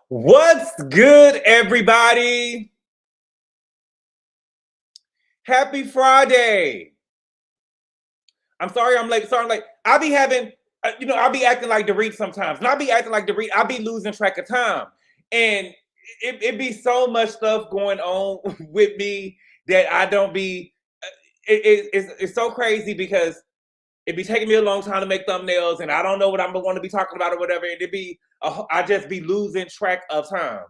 What's good, everybody? Happy Friday. I'm sorry I'm late. Sorry I'm late. I be having, I be acting like the reach sometimes. And I be acting like the reach. I be losing track of time. And it be so much stuff going on with me that I don't be, it's so crazy because it be taking me a long time to make thumbnails and I don't know what I'm going to be talking about or whatever. And I just be losing track of time.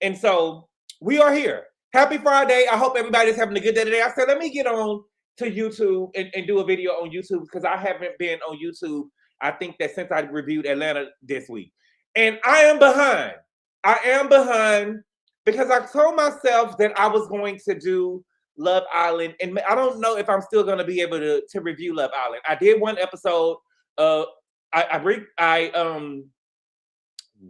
And so we are here. Happy Friday. I hope everybody's having a good day today. I said, let me get on to YouTube and do a video on YouTube because I haven't been on YouTube, I think that since I reviewed Atlanta this week. And I am behind. I am behind because I told myself that I was going to do Love Island, and I don't know if I'm still going to be able to review Love Island. I did one episode. What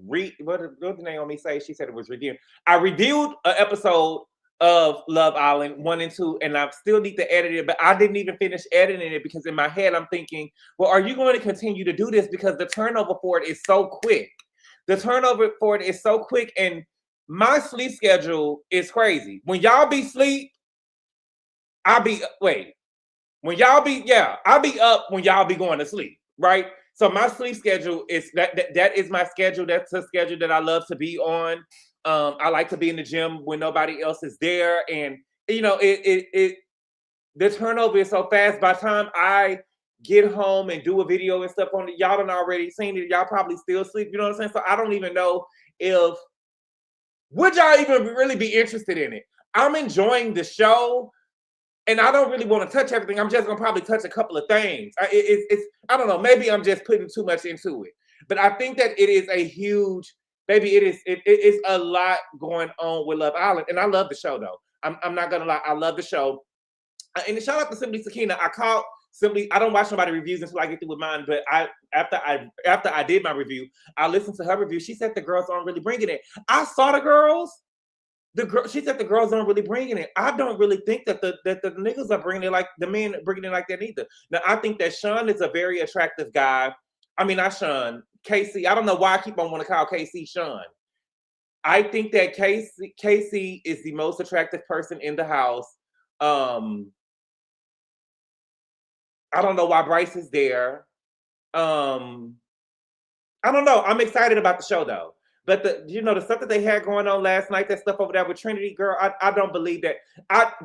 did Naomi say? She said it was reviewed. I reviewed an episode of Love Island 1 and 2, and I still need to edit it, but I didn't even finish editing it because in my head I'm thinking, well, are you going to continue to do this because the turnover for it is so quick? The turnover for it is so quick, and my sleep schedule is crazy. When y'all be sleep, I'll be when y'all be I'll be up when y'all be going to sleep, right? So my sleep schedule is that is my schedule. That's a schedule that I love to be on. I like to be in the gym when nobody else is there, and the turnover is so fast. By the time I get home and do a video and stuff on it, y'all done already seen it. Y'all probably still sleep. You know what I'm saying? So I don't even know if would y'all even really be interested in it. I'm enjoying the show. And I don't really want to touch everything. I'm just gonna probably touch a couple of things. It's I don't know. Maybe I'm just putting too much into it. But I think that it is a huge. Maybe it is a lot going on with Love Island, and I love the show though. I'm not gonna lie. I love the show. And shout out to Simply Sakina. I called Simply. I don't watch nobody reviews until I get through with mine. But after I did my review, I listened to her review. She said the girls aren't really bringing it. I saw the girls. She said the girls aren't really bringing it. I don't really think that the niggas are bringing it like the men bringing it like that either. Now I think that Sean is a very attractive guy. I mean, not Sean, Casey. I don't know why I keep on want to call Casey Sean. I think that Casey is the most attractive person in the house. I don't know why Bryce is there. I don't know. I'm excited about the show though. But the stuff that they had going on last night, that stuff over there with Trinity, girl, I don't believe that.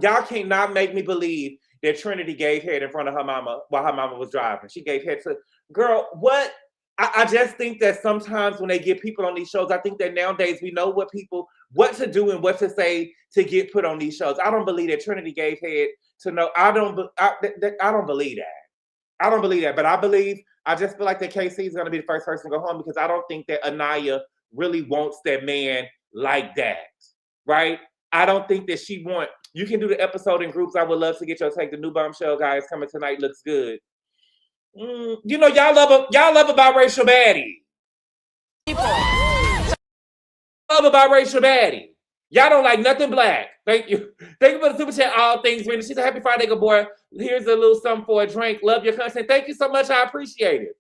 Y'all cannot make me believe that Trinity gave head in front of her mama while her mama was driving. She gave head to girl. What? I just think that sometimes when they get people on these shows, I think that nowadays we know what to do and what to say to get put on these shows. I don't believe that Trinity gave head to no. I don't believe that. I don't believe that. But I just feel like that KC is going to be the first person to go home because I don't think that Anaya really wants that man like that, right? I don't think that she want. You can do the episode in groups. I would love to get your take. The new Bombshell guy is coming tonight. Looks good. Y'all love a biracial baddie. Love a biracial baddie. Y'all don't like nothing black. Thank you. Thank you for the super chat. All things written. She said, "Happy Friday, Gabor. Here's a little something for a drink. Love your content. Thank you so much. I appreciate it."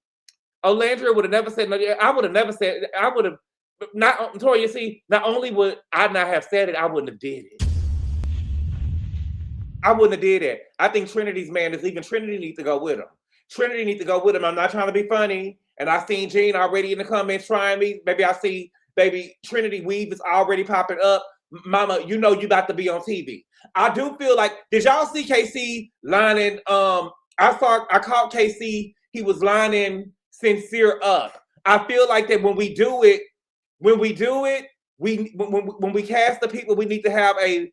Olandria would have never said no. I would have never said. I would have. Not Toya, see, not only would I not have said it, I wouldn't have did it. I wouldn't have did it. I think Trinity's man is leaving. Trinity needs to go with him. Trinity needs to go with him. I'm not trying to be funny. And I seen Jean already in the comments trying me. Maybe I see baby Trinity Weave is already popping up. Mama, you about to be on TV. I do feel like, did y'all see KC lining? I caught KC, he was lining Sincere up. I feel like that when we do it, when we cast the people, we need to have a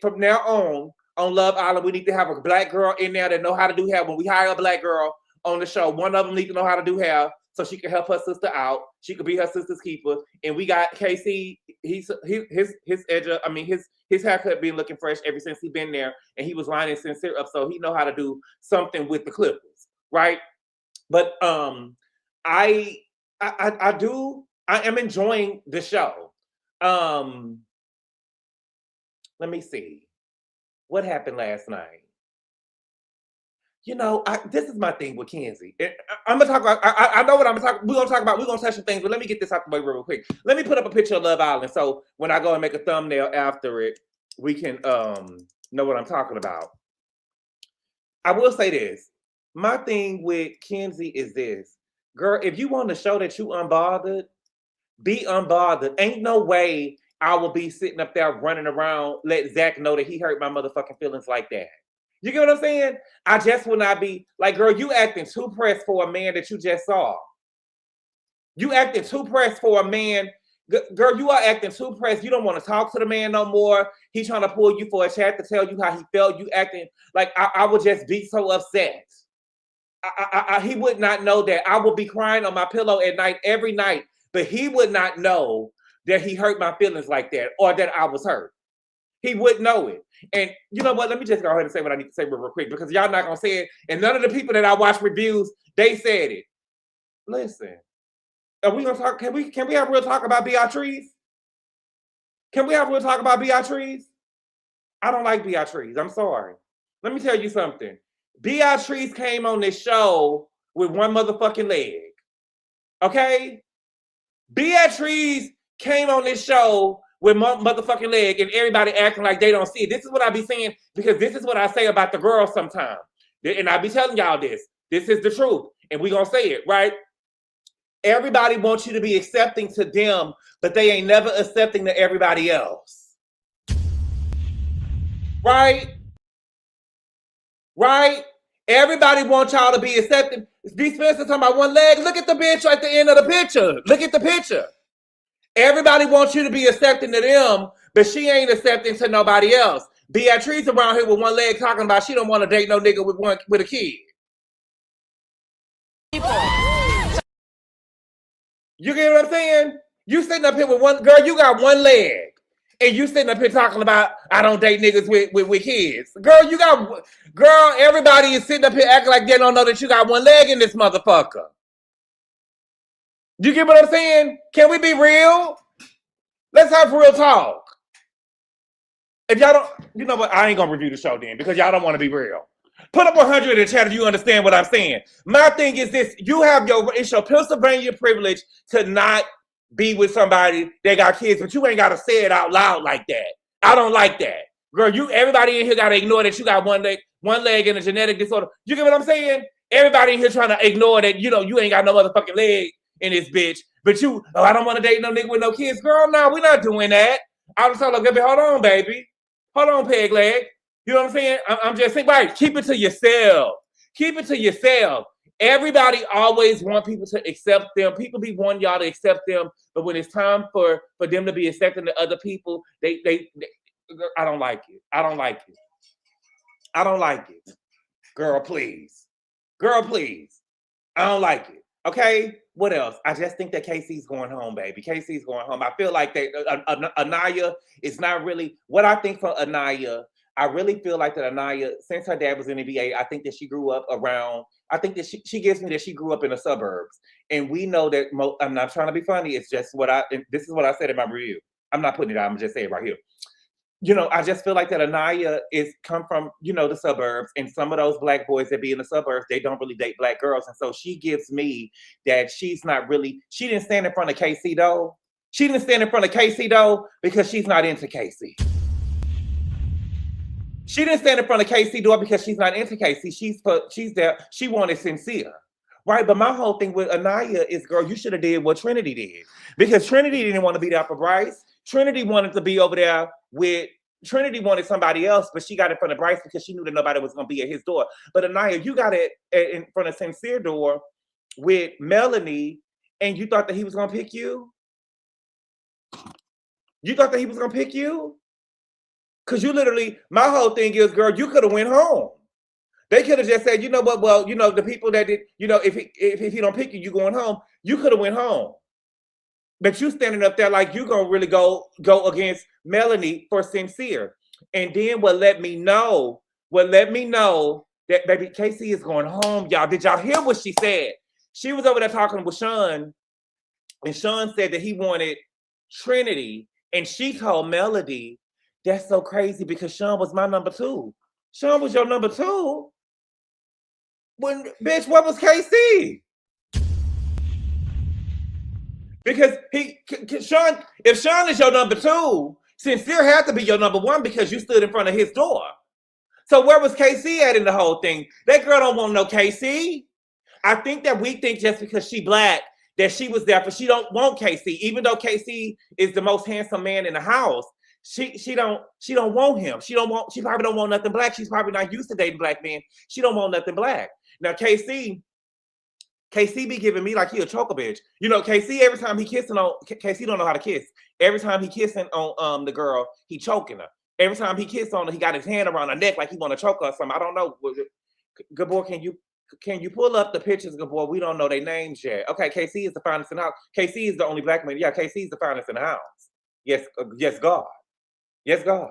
from now on Love Island, we need to have a black girl in there that know how to do hair. When we hire a black girl on the show, one of them needs to know how to do hair so she can help her sister out. She could be her sister's keeper. And we got KC. His haircut been looking fresh ever since he been there, and he was lining Sincere up, so he know how to do something with the clippers, right? But I am enjoying the show. Let me see. What happened last night? You know, this is my thing with Kenzie. I'm gonna talk about. I know what I'm gonna talk. We're gonna talk about. We're gonna touch some things, but let me get this out the way real quick. Let me put up a picture of Love Island, so when I go and make a thumbnail after it, we can know what I'm talking about. I will say this. My thing with Kenzie is this, girl. If you want to show that you unbothered, be unbothered. Ain't no way I will be sitting up there running around, let Zach know that he hurt my motherfucking feelings like that. You get what I'm saying? I just will not be like, girl, you acting too pressed for a man that you just saw. You acting too pressed for a man. Girl, you are acting too pressed. You don't want to talk to the man no more. He's trying to pull you for a chat to tell you how he felt. You acting like I would just be so upset. He would not know that. I would be crying on my pillow at night, every night, but he would not know that he hurt my feelings like that or that I was hurt. He wouldn't know it. And you know what? Let me just go ahead and say what I need to say real quick, because y'all not gonna say it. And none of the people that I watch reviews, they said it. Listen, are we gonna talk? Can we have real talk about Beatrice? Can we have real talk about Beatrice? I don't like Beatrice. I'm sorry. Let me tell you something. Beatrice came on this show with one motherfucking leg. Okay? Beatrice came on this show with motherfucking leg, and everybody acting like they don't see it. This is what I be saying, because this is what I say about the girls sometimes. And I be telling y'all this. This is the truth. And we gonna say it, right? Everybody wants you to be accepting to them, but they ain't never accepting to everybody else. Right? Right? Everybody wants y'all to be accepting. D. Spencer talking about one leg. Look at the bitch at the end of the picture. Look at the picture. Everybody wants you to be accepting to them, but she ain't accepting to nobody else. Beatrice around here with one leg talking about she don't want to date no nigga with a kid. You get what I'm saying? You sitting up here with one girl, you got one leg. And you sitting up here talking about I don't date niggas with kids. Girl, everybody is sitting up here acting like they don't know that you got one leg in this motherfucker. You get what I'm saying? Can we be real? Let's have real talk. If y'all don't, you know what? I ain't gonna review the show then, because y'all don't want to be real. Put up 100 in the chat if you understand what I'm saying. My thing is this: it's your Pennsylvania privilege to not be with somebody that got kids, but you ain't gotta say it out loud like that. I don't like that, girl. Everybody in here gotta ignore that you got one leg and a genetic disorder. You get what I'm saying? Everybody in here trying to ignore that you ain't got no motherfucking leg in this bitch, but I don't want to date no nigga with no kids. Girl, no, we're not doing that. I was telling her, hold on, baby. Hold on, peg leg. You know what I'm saying? I'm just saying, right, keep it to yourself. Keep it to yourself. Everybody always want people to accept them. People be wanting y'all to accept them, but when it's time for them to be accepting to other people, they I don't like it. I don't like it. I don't like it. Girl, please. Girl, please. I don't like it. Okay? What else? I just think that Casey's going home, baby. Casey's going home. I feel like that Anaya is not really what I think for Anaya. I really feel like that Anaya, since her dad was in the VA, I think that she grew up around. I think that she gives me that she grew up in the suburbs, and we know that. I'm not trying to be funny. It's just this is what I said in my review. I'm not putting it out. I'm just saying it right here. I just feel like that Anaya is come from, the suburbs, and some of those black boys that be in the suburbs, they don't really date black girls. And so she gives me that she didn't stand in front of Casey though. She didn't stand in front of Casey though, because she's not into Casey. She didn't stand in front of Casey though, because she's not into Casey. She's there. She wanted sincere. Right. But my whole thing with Anaya is, girl, you should have did what Trinity did, because Trinity didn't want to be there for Bryce. Trinity wanted to be over there Trinity wanted somebody else, but she got in front of Bryce because she knew that nobody was going to be at his door. But Anaya, you got it in front of Sincere door with Melanie, and you thought that he was going to pick you? You thought that he was going to pick you? Because you literally, my whole thing is, girl, you could have went home. They could have just said, you know what, well, the people that did, if he don't pick you, you going home. You could have went home. But you standing up there like you gonna really go against Melanie for Sincere. And then what let me know that baby Casey is going home, y'all. Did y'all hear what she said? She was over there talking with Sean, and Sean said that he wanted Trinity, and she told Melody, that's so crazy because Sean was my number 2. Sean was your number 2? Bitch, what was KC? Because Sean, if Sean is your number 2, Sincere had to be your number 1 because you stood in front of his door. So where was KC at in the whole thing? That girl don't want no KC. I think that we think just because she black that she was there, but she don't want KC. Even though KC is the most handsome man in the house, she don't want him. She probably don't want nothing black. She's probably not used to dating black men. She don't want nothing black. Now KC be giving me like he a choker bitch. You know, KC every time he kissing on KC don't know how to kiss. Every time he kissing on the girl, he choking her. Every time he kiss on her, he got his hand around her neck like he want to choke her or something. I don't know. Gabor, can you pull up the pictures, Gabor? We don't know their names yet. Okay, KC is the finest in the house. KC is the only black man. Yeah, KC is the finest in the house. Yes, yes, God. Yes, God.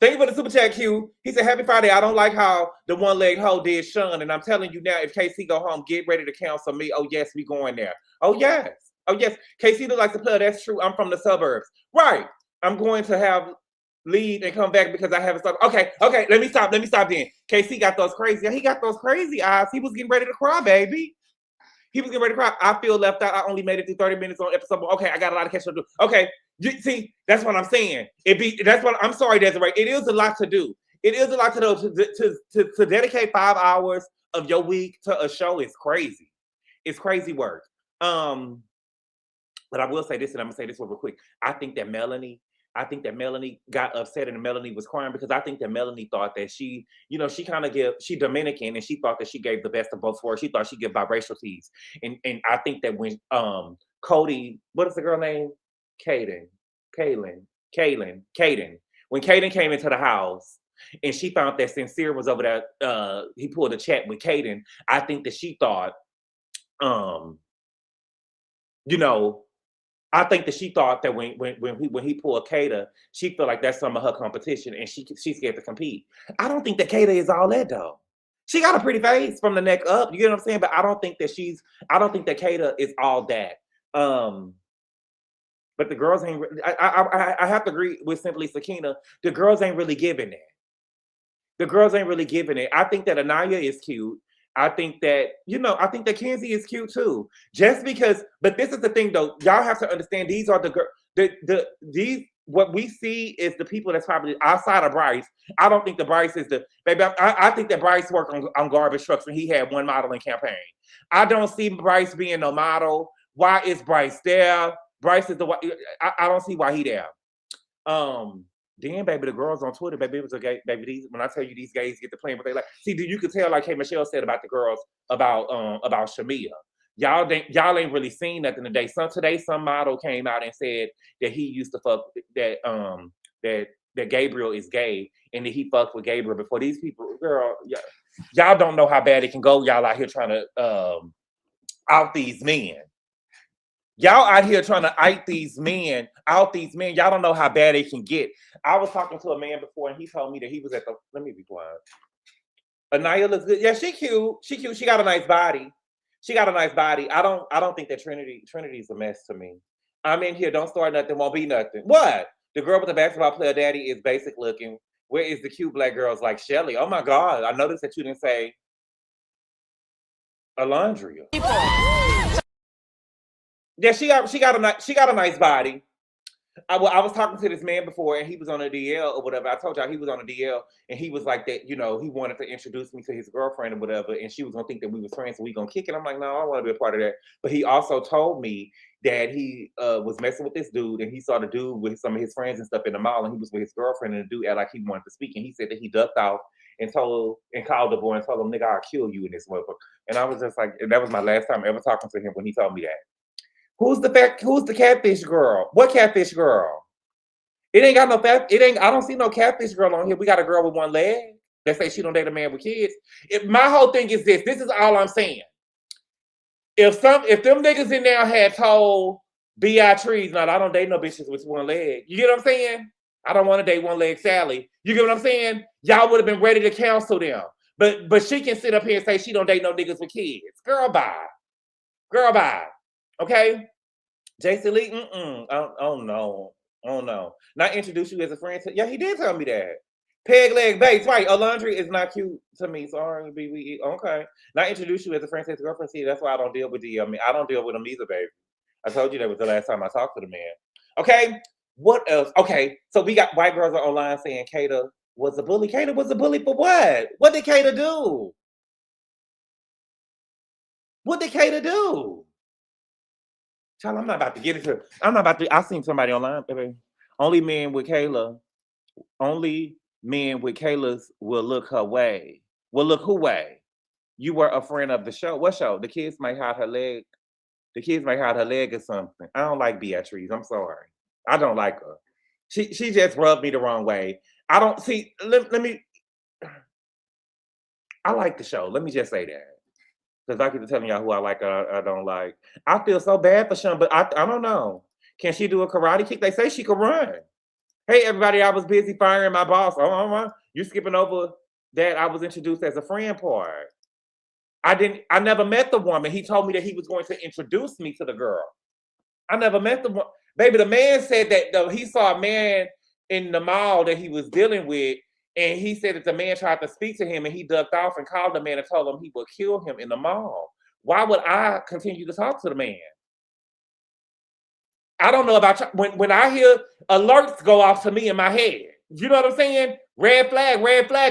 Thank you for the super chat, Q. He said, happy Friday. I don't like how the one-legged hoe did Sean. And I'm telling you now, if KC go home, get ready to counsel me. Oh, yes, we going there. Oh, yes. Oh, yes. KC looks like the player. That's true. I'm from the suburbs. Right. I'm going to have leave and come back because I haven't stopped. Okay. Let me stop then. KC got those crazy. He got those crazy eyes. He was getting ready to cry, baby. He was getting ready to cry. I feel left out. I only made it through 30 minutes on episode 1. Okay, I got a lot of catch up to do. Okay. You see, that's what I'm saying. I'm sorry, Desiree. It is a lot to do. It is a lot to do. To dedicate 5 hours of your week to a show is crazy. It's crazy work. But I will say this, and I'm gonna say this real quick. I think that Melanie got upset and Melanie was crying because I think that Melanie thought that she Dominican and she thought that she gave the best of both worlds. She thought she'd give biracial teas. And I think that when Cody, what is the girl name? Kaden. When Kaden came into the house and she found that Sincere was over there, he pulled a chat with Kaden. I think that she thought, I think that she thought that when he pulled Kata, she felt like that's some of her competition and she's scared to compete. I don't think that Kata is all that though. She got a pretty face from the neck up. You get what I'm saying? But I don't think that Kata is all that. But the girls ain't. I have to agree with Simply Sakina. The girls ain't really giving it. I think that Anaya is cute. I think that Kenzie is cute too. Just because, but this is the thing though. Y'all have to understand. These are these. What we see is the people that's probably outside of Bryce. I don't think the Bryce is the baby. I think that Bryce worked on garbage trucks when he had one modeling campaign. I don't see Bryce being no model. Why is Bryce there? Bryce is I don't see why he there. Then, baby, the girls on Twitter, baby, it was a gay, baby. When I tell you these gays get to playing what they like, see, you could tell, like, hey, Michelle said about the girls about Shamia. Y'all ain't really seen nothing today. Today, some model came out and said that he used to fuck that Gabriel is gay and that he fucked with Gabriel before. These people, girl, y'all don't know how bad it can go. Y'all out here trying to out these men. Y'all out here trying to out these men. Y'all don't know how bad it can get. I was talking to a man before, and he told me that he was at the. Let me be quiet. Anaya looks good. Yeah, she cute. She got a nice body. I don't think that Trinity's a mess to me. I'm in here. Don't start nothing. Won't be nothing. What? The girl with the basketball player daddy is basic looking. Where is the cute black girls like Shelly? Oh my God! I noticed that you didn't say Alondria. Yeah, she got a nice body. I was talking to this man before, and he was on a DL or whatever. I told y'all he was on a DL, and he was like that. He wanted to introduce me to his girlfriend or whatever, and she was gonna think that we was friends, so we gonna kick it. I'm like, no, I don't want to be a part of that. But he also told me that he was messing with this dude, and he saw the dude with some of his friends and stuff in the mall, and he was with his girlfriend, and the dude acted like he wanted to speak, and he said that he ducked off and called the boy and told him, nigga, I'll kill you in this motherfucker. And I was just like, that was my last time ever talking to him when he told me that. Who's the catfish girl? What catfish girl? It ain't got no fat. I don't see no catfish girl on here. We got a girl with one leg that say she don't date a man with kids. My whole thing is this. This is all I'm saying. If them niggas in there had told Beatrice, no, I don't date no bitches with one leg. You get what I'm saying? I don't want to date one leg Sally. You get what I'm saying? Y'all would have been ready to counsel them. But she can sit up here and say she don't date no niggas with kids. Girl, bye. Okay, Jason Lee. Oh no. Not introduce you as a friend. Yeah, he did tell me that. Peg leg base, right? Alondra is not cute to me. Sorry, BBE. Okay. Not introduce you as a friend, as a girlfriend. See, that's why I don't deal with the. I mean, I don't deal with them either, baby. I told you that was the last time I talked to the man. Okay. What else? Okay. So we got white girls are online saying Kata was a bully. Kata was a bully for what? What did Kata do? What did Kata do? Child, I'm not about to get into it. I'm not about to. I seen somebody online, baby. Only men with Kayla. Only men with Kayla's will look her way. Will look who way? You were a friend of the show. What show? The kids might hide her leg. The kids might hide her leg or something. I don't like Beatrice. I'm sorry. I don't like her. She just rubbed me the wrong way. I don't see. Let me. I like the show. Let me just say that. Because I keep telling y'all who I like or I don't like. I feel so bad for Sean, but I don't know. Can she do a karate kick? They say she can run. Hey, everybody, I was busy firing my boss. Oh, you skipping over that I was introduced as a friend part. I never met the woman. He told me that he was going to introduce me to the girl. I never met the one. Baby, the man said that he saw a man in the mall that he was dealing with, and he said that the man tried to speak to him, and he ducked off and called the man and told him he would kill him in the mall. Why would I continue to talk to the man? I don't know about when I hear alerts go off to me in my head. You know what I'm saying? Red flag,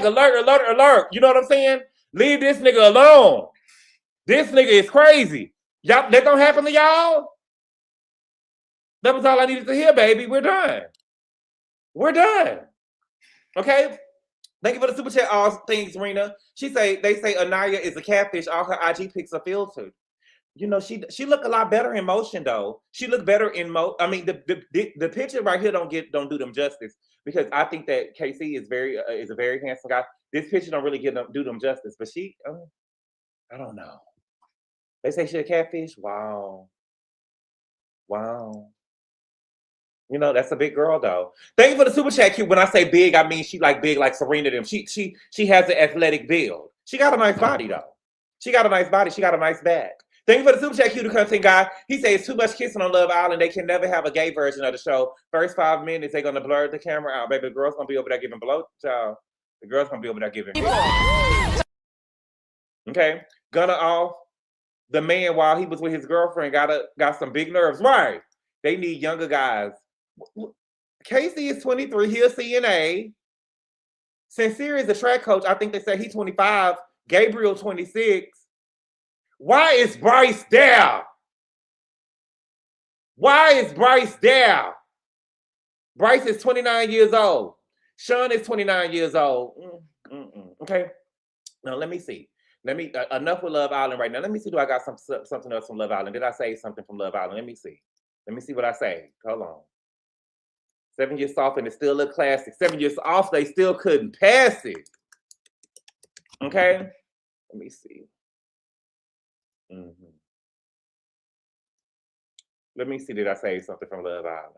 alert, alert, alert. You know what I'm saying? Leave this nigga alone. This nigga is crazy. Y'all, that don't happen to y'all? That was all I needed to hear, baby. We're done. We're done. Okay? Thank you for the super chat, all things, Rena. They say Anaya is a catfish. All her IG pics are filtered. You know, she look a lot better in motion though. She look better in I mean, the picture right here don't do them justice, because I think that KC is a very handsome guy. This picture don't really do them justice, but she, I don't know. They say she a catfish. Wow. You know, that's a big girl though. Thank you for the super chat, Q. When I say big, I mean she like big like Serena them. She has an athletic build. She got a nice body though. She got a nice body. She got a nice back. Thank you for the super chat, Q, the content guy. He says it's too much kissing on Love Island. They can never have a gay version of the show. First 5 minutes, they're gonna blur the camera out. Baby, the girl's gonna be over there giving blow, child. The girl's gonna be over there giving. Okay, Gunna off. The man, while he was with his girlfriend, got some big nerves. Right. They need younger guys. Casey is 23. He a CNA. Sincere is a track coach. I think they said he's 25. Gabriel 26. Why is Bryce there? Why is Bryce there? Bryce is 29 years old. Sean is 29 years old. Okay. Now let me see. Enough with Love Island right now. Let me see. Do I got something else from Love Island? Did I say something from Love Island? Let me see. Let me see what I say. Hold on. 7 years off and it's still a classic. 7 years off, they still couldn't pass it. Okay. Let me see. Let me see. Did I say something from Love Island?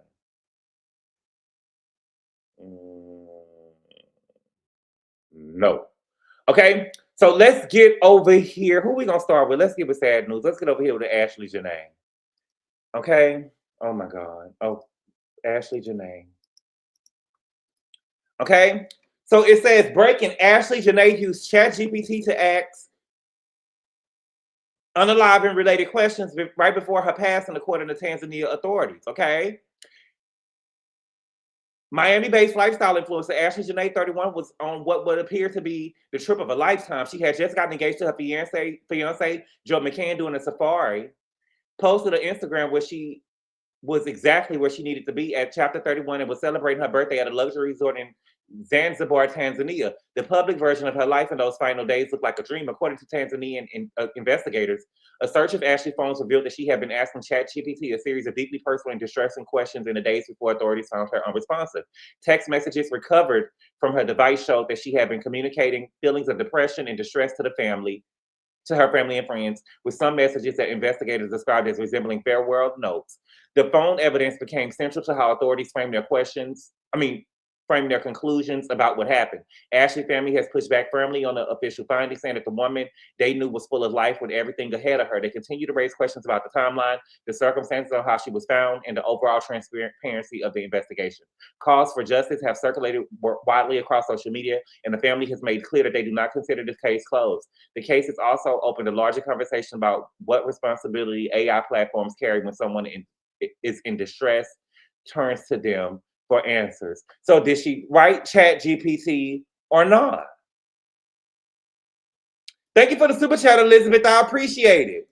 No. Okay. So let's get over here. Who we gonna start with? Let's get with sad news. Let's get over here with Ashley Janae. Okay. Oh my God. Oh, Ashley Janae. Okay. So it says breaking. Ashley Janae used ChatGPT to ask unalive and related questions right before her passing, according to Tanzania authorities. Okay. Miami-based lifestyle influencer Ashley Janae, 31, was on what would appear to be the trip of a lifetime. She had just gotten engaged to her fiance Joe McCann, doing a safari. Posted on Instagram where she was exactly where she needed to be at Chapter 31 and was celebrating her birthday at a luxury resort in Zanzibar, Tanzania. The public version of her life in those final days looked like a dream. According to Tanzanian investigators, a search of Ashley's phones revealed that she had been asking ChatGPT a series of deeply personal and distressing questions in the days before authorities found her unresponsive. Text messages recovered from her device showed that she had been communicating feelings of depression and distress to her family and friends, with some messages that investigators described as resembling farewell notes. The phone evidence became central to how authorities framed their questions. frame their conclusions about what happened. Ashley family has pushed back firmly on the official findings, saying that the woman they knew was full of life with everything ahead of her. They continue to raise questions about the timeline, the circumstances of how she was found, and the overall transparency of the investigation. Calls for justice have circulated widely across social media, and the family has made clear that they do not consider this case closed. The case has also opened a larger conversation about what responsibility AI platforms carry when someone is in distress, turns to them for answers. So did she write Chat GPT or not? Thank you for the super chat, Elizabeth. I appreciate it.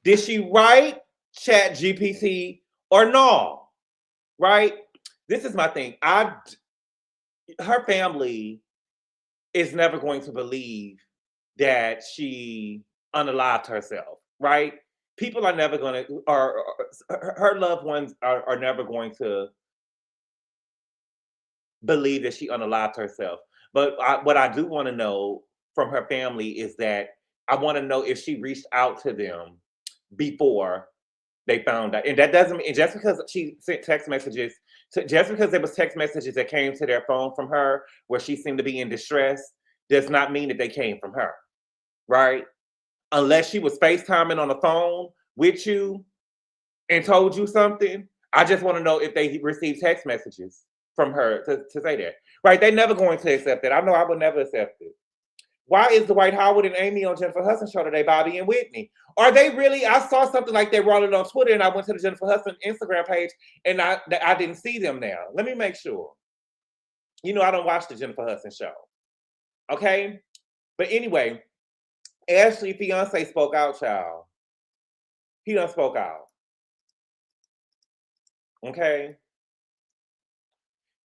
Did she write Chat GPT or no? Right? This is my thing. Her family is never going to believe that she unalived herself, right? People are never going to, or her loved ones are never going to believe that she unalived herself. But what I do want to know from her family is that I want to know if she reached out to them before they found out. And that doesn't mean, just because she sent text messages, just because there was text messages that came to their phone from her where she seemed to be in distress, does not mean that they came from her, right? Unless she was FaceTiming on the phone with you and told you something. I just want to know if they received text messages from her to say that, right? They're never going to accept it. I know I would never accept it. Why is Dwight Howard and Amy on Jennifer Hudson show today, Bobby and Whitney? Are they really? I saw something like they rolling on Twitter, and I went to the Jennifer Hudson Instagram page, and I didn't see them now. Let me make sure. You know, I don't watch the Jennifer Hudson show. Okay? But anyway, Ashley's fiance spoke out, child. He done spoke out. Okay?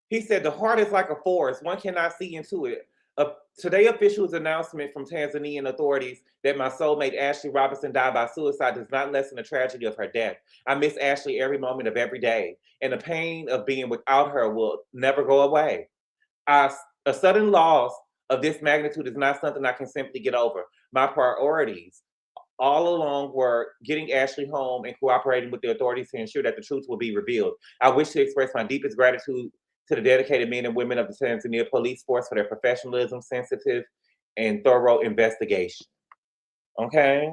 He said, the heart is like a forest. One cannot see into it. Today, officials' announcement from Tanzanian authorities that my soulmate Ashley Robinson died by suicide does not lessen the tragedy of her death. I miss Ashley every moment of every day, and the pain of being without her will never go away. A sudden loss of this magnitude is not something I can simply get over. My priorities all along were getting Ashley home and cooperating with the authorities to ensure that the truth will be revealed. I wish to express my deepest gratitude to the dedicated men and women of the Tanzania police force for their professionalism, sensitive, and thorough investigation. Okay?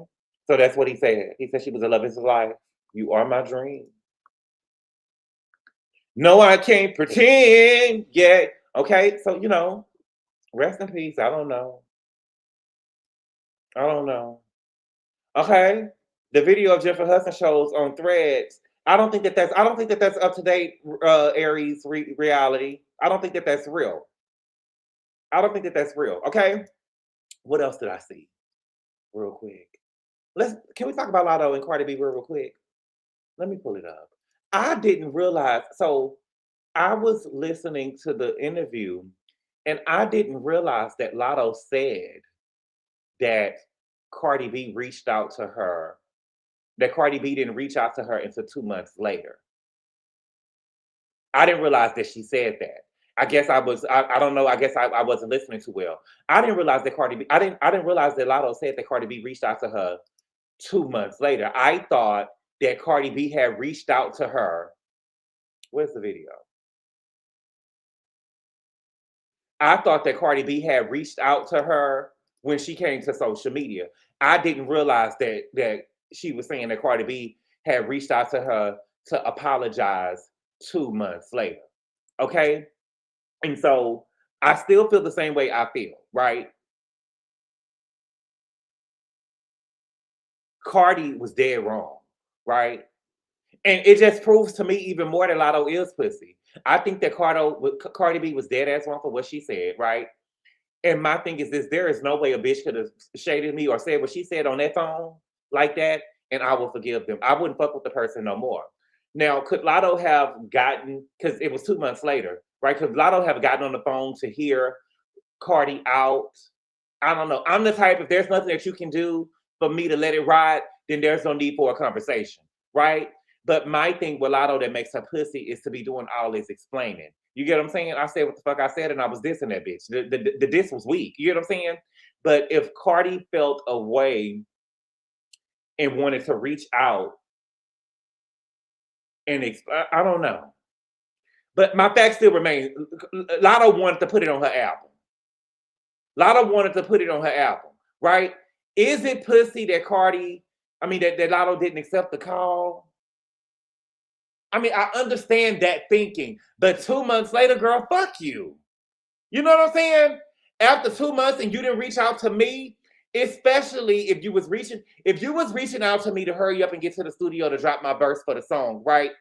So that's what he said. He said she was the love of his life. You are my dream. No, I can't pretend yet. Okay? So, you know, rest in peace. I don't know. Okay? The video of Jennifer Hudson shows on Threads. I don't think that that's up to date. Aries reality. I don't think that that's real. Okay. What else did I see? Real quick. Can we talk about Lotto and Cardi B real quick? Let me pull it up. I didn't realize. So I was listening to the interview, and I didn't realize that Lotto said that Cardi B reached out to her. That Cardi B didn't reach out to her until 2 months later. I didn't realize that she said that. I guess I don't know. I guess I wasn't listening too well. I didn't realize that Cardi B, I didn't realize that Lotto said that Cardi B reached out to her 2 months later. I thought that Cardi B had reached out to her. Where's the video? I thought that Cardi B had reached out to her when she came to social media. I didn't realize that she was saying that Cardi B had reached out to her to apologize 2 months later. Okay? And so I still feel the same way I feel, right? Cardi was dead wrong, right? And it just proves to me even more that Lotto is pussy. I think that Cardi B was dead ass wrong for what she said, right? And my thing is this: there is no way a bitch could have shaded me or said what she said on that phone like that, and I will forgive them. I wouldn't fuck with the person no more. Now, could Lotto have gotten, because it was 2 months later, right? Could Lotto have gotten on the phone to hear Cardi out? I don't know. I'm the type, if there's nothing that you can do for me to let it ride, then there's no need for a conversation, right? But my thing with Lotto that makes her pussy is to be doing all this explaining. You get what I'm saying? I said what the fuck I said, and I was dissing that bitch. The diss was weak. You get what I'm saying? But if Cardi felt a way and wanted to reach out and I don't know. But my fact still remains. Lotto wanted to put it on her album. Lotto wanted to put it on her album, right? Is it pussy that that Lotto didn't accept the call? I mean, I understand that thinking, but 2 months later, girl, fuck you. You know what I'm saying? After 2 months and you didn't reach out to me, especially if you was reaching out to me to hurry up and get to the studio to drop my verse for the song, right?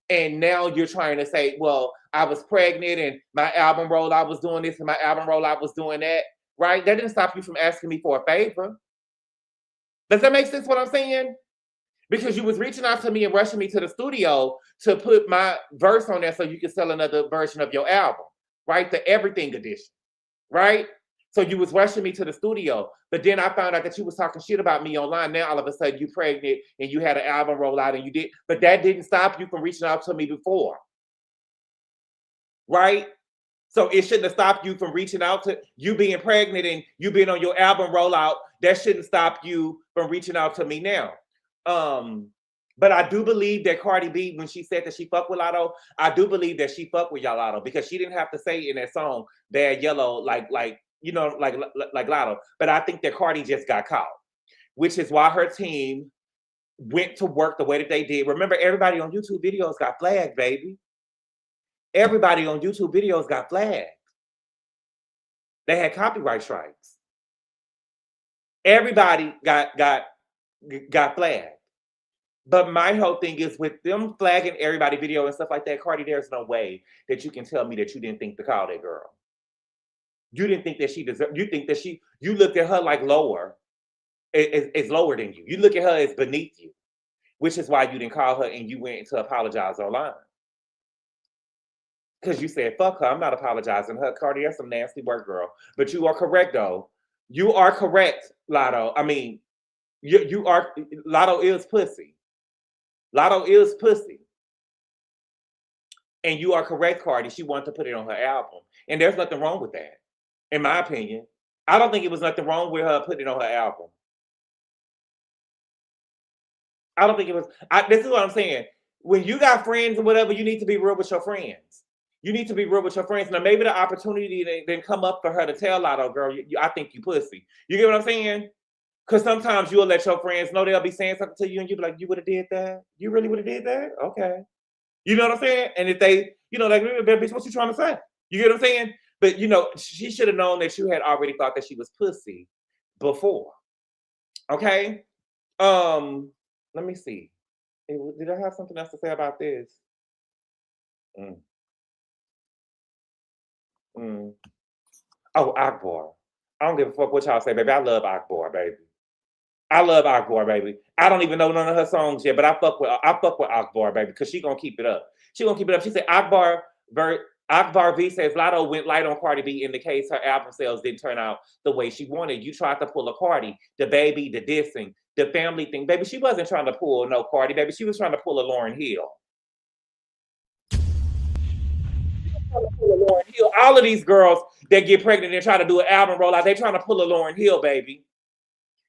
And now you're trying to say, well, I was pregnant and my album rollout was doing this and my album rollout was doing that, right? That didn't stop you from asking me for a favor. Does that make sense what I'm saying? Because you was reaching out to me and rushing me to the studio to put my verse on there so you could sell another version of your album, right? The Everything edition, right? So you was rushing me to the studio, but then I found out that you was talking shit about me online. Now all of a sudden you pregnant and you had an album roll out and you did, but that didn't stop you from reaching out to me before, right? So it shouldn't have stopped you from reaching out to you being pregnant and you being on your album rollout. That shouldn't stop you from reaching out to me now. But I do believe that Cardi B, when she said that she fucked with Lotto, I do believe that she fucked with y'all Lotto because she didn't have to say in that song Bad Yellow like Lotto. But I think that Cardi just got caught, which is why her team went to work the way that they did. Remember, everybody on YouTube videos got flagged, baby. Everybody on YouTube videos got flagged. They had copyright strikes. Everybody got flagged. But my whole thing is with them flagging everybody video and stuff like that, Cardi, there's no way that you can tell me that you didn't think to call that girl. You didn't think that she deserved, you think that you looked at her like lower, is lower than you. You look at her as beneath you, which is why you didn't call her and you went to apologize online. Because you said, fuck her, I'm not apologizing. Her, Cardi, that's some nasty work, girl. But you are correct, though. You are correct, Lotto. I mean, Lotto is pussy. Lotto is pussy. And you are correct, Cardi. She wanted to put it on her album. And there's nothing wrong with that, in my opinion. I don't think it was nothing wrong with her putting it on her album. I don't think it was. This is what I'm saying. When you got friends or whatever, you need to be real with your friends. You need to be real with your friends. Now, maybe the opportunity didn't come up for her to tell Lotto, girl, I think you pussy. You get what I'm saying? Because sometimes you'll let your friends know they'll be saying something to you and you'll be like, you would have did that? You really would have did that? Okay. You know what I'm saying? And if they, like, bitch, what you trying to say? You get what I'm saying? But, she should have known that you had already thought that she was pussy before. Okay? Let me see. Did I have something else to say about this? Oh, Akbar. I don't give a fuck what y'all say, baby. I love Akbar, baby. I love Akbar, baby. I don't even know none of her songs yet, but I fuck with Akbar, baby, because she gonna keep it up. She gonna keep it up. She said Akbar V says Lotto went light on Cardi B in the case her album sales didn't turn out the way she wanted. You tried to pull a Cardi, the baby, the dissing, the family thing. Baby, she wasn't trying to pull no Cardi, baby. She was trying to pull a Lauryn Hill. All of these girls that get pregnant and try to do an album rollout, they trying to pull a Lauryn Hill, baby.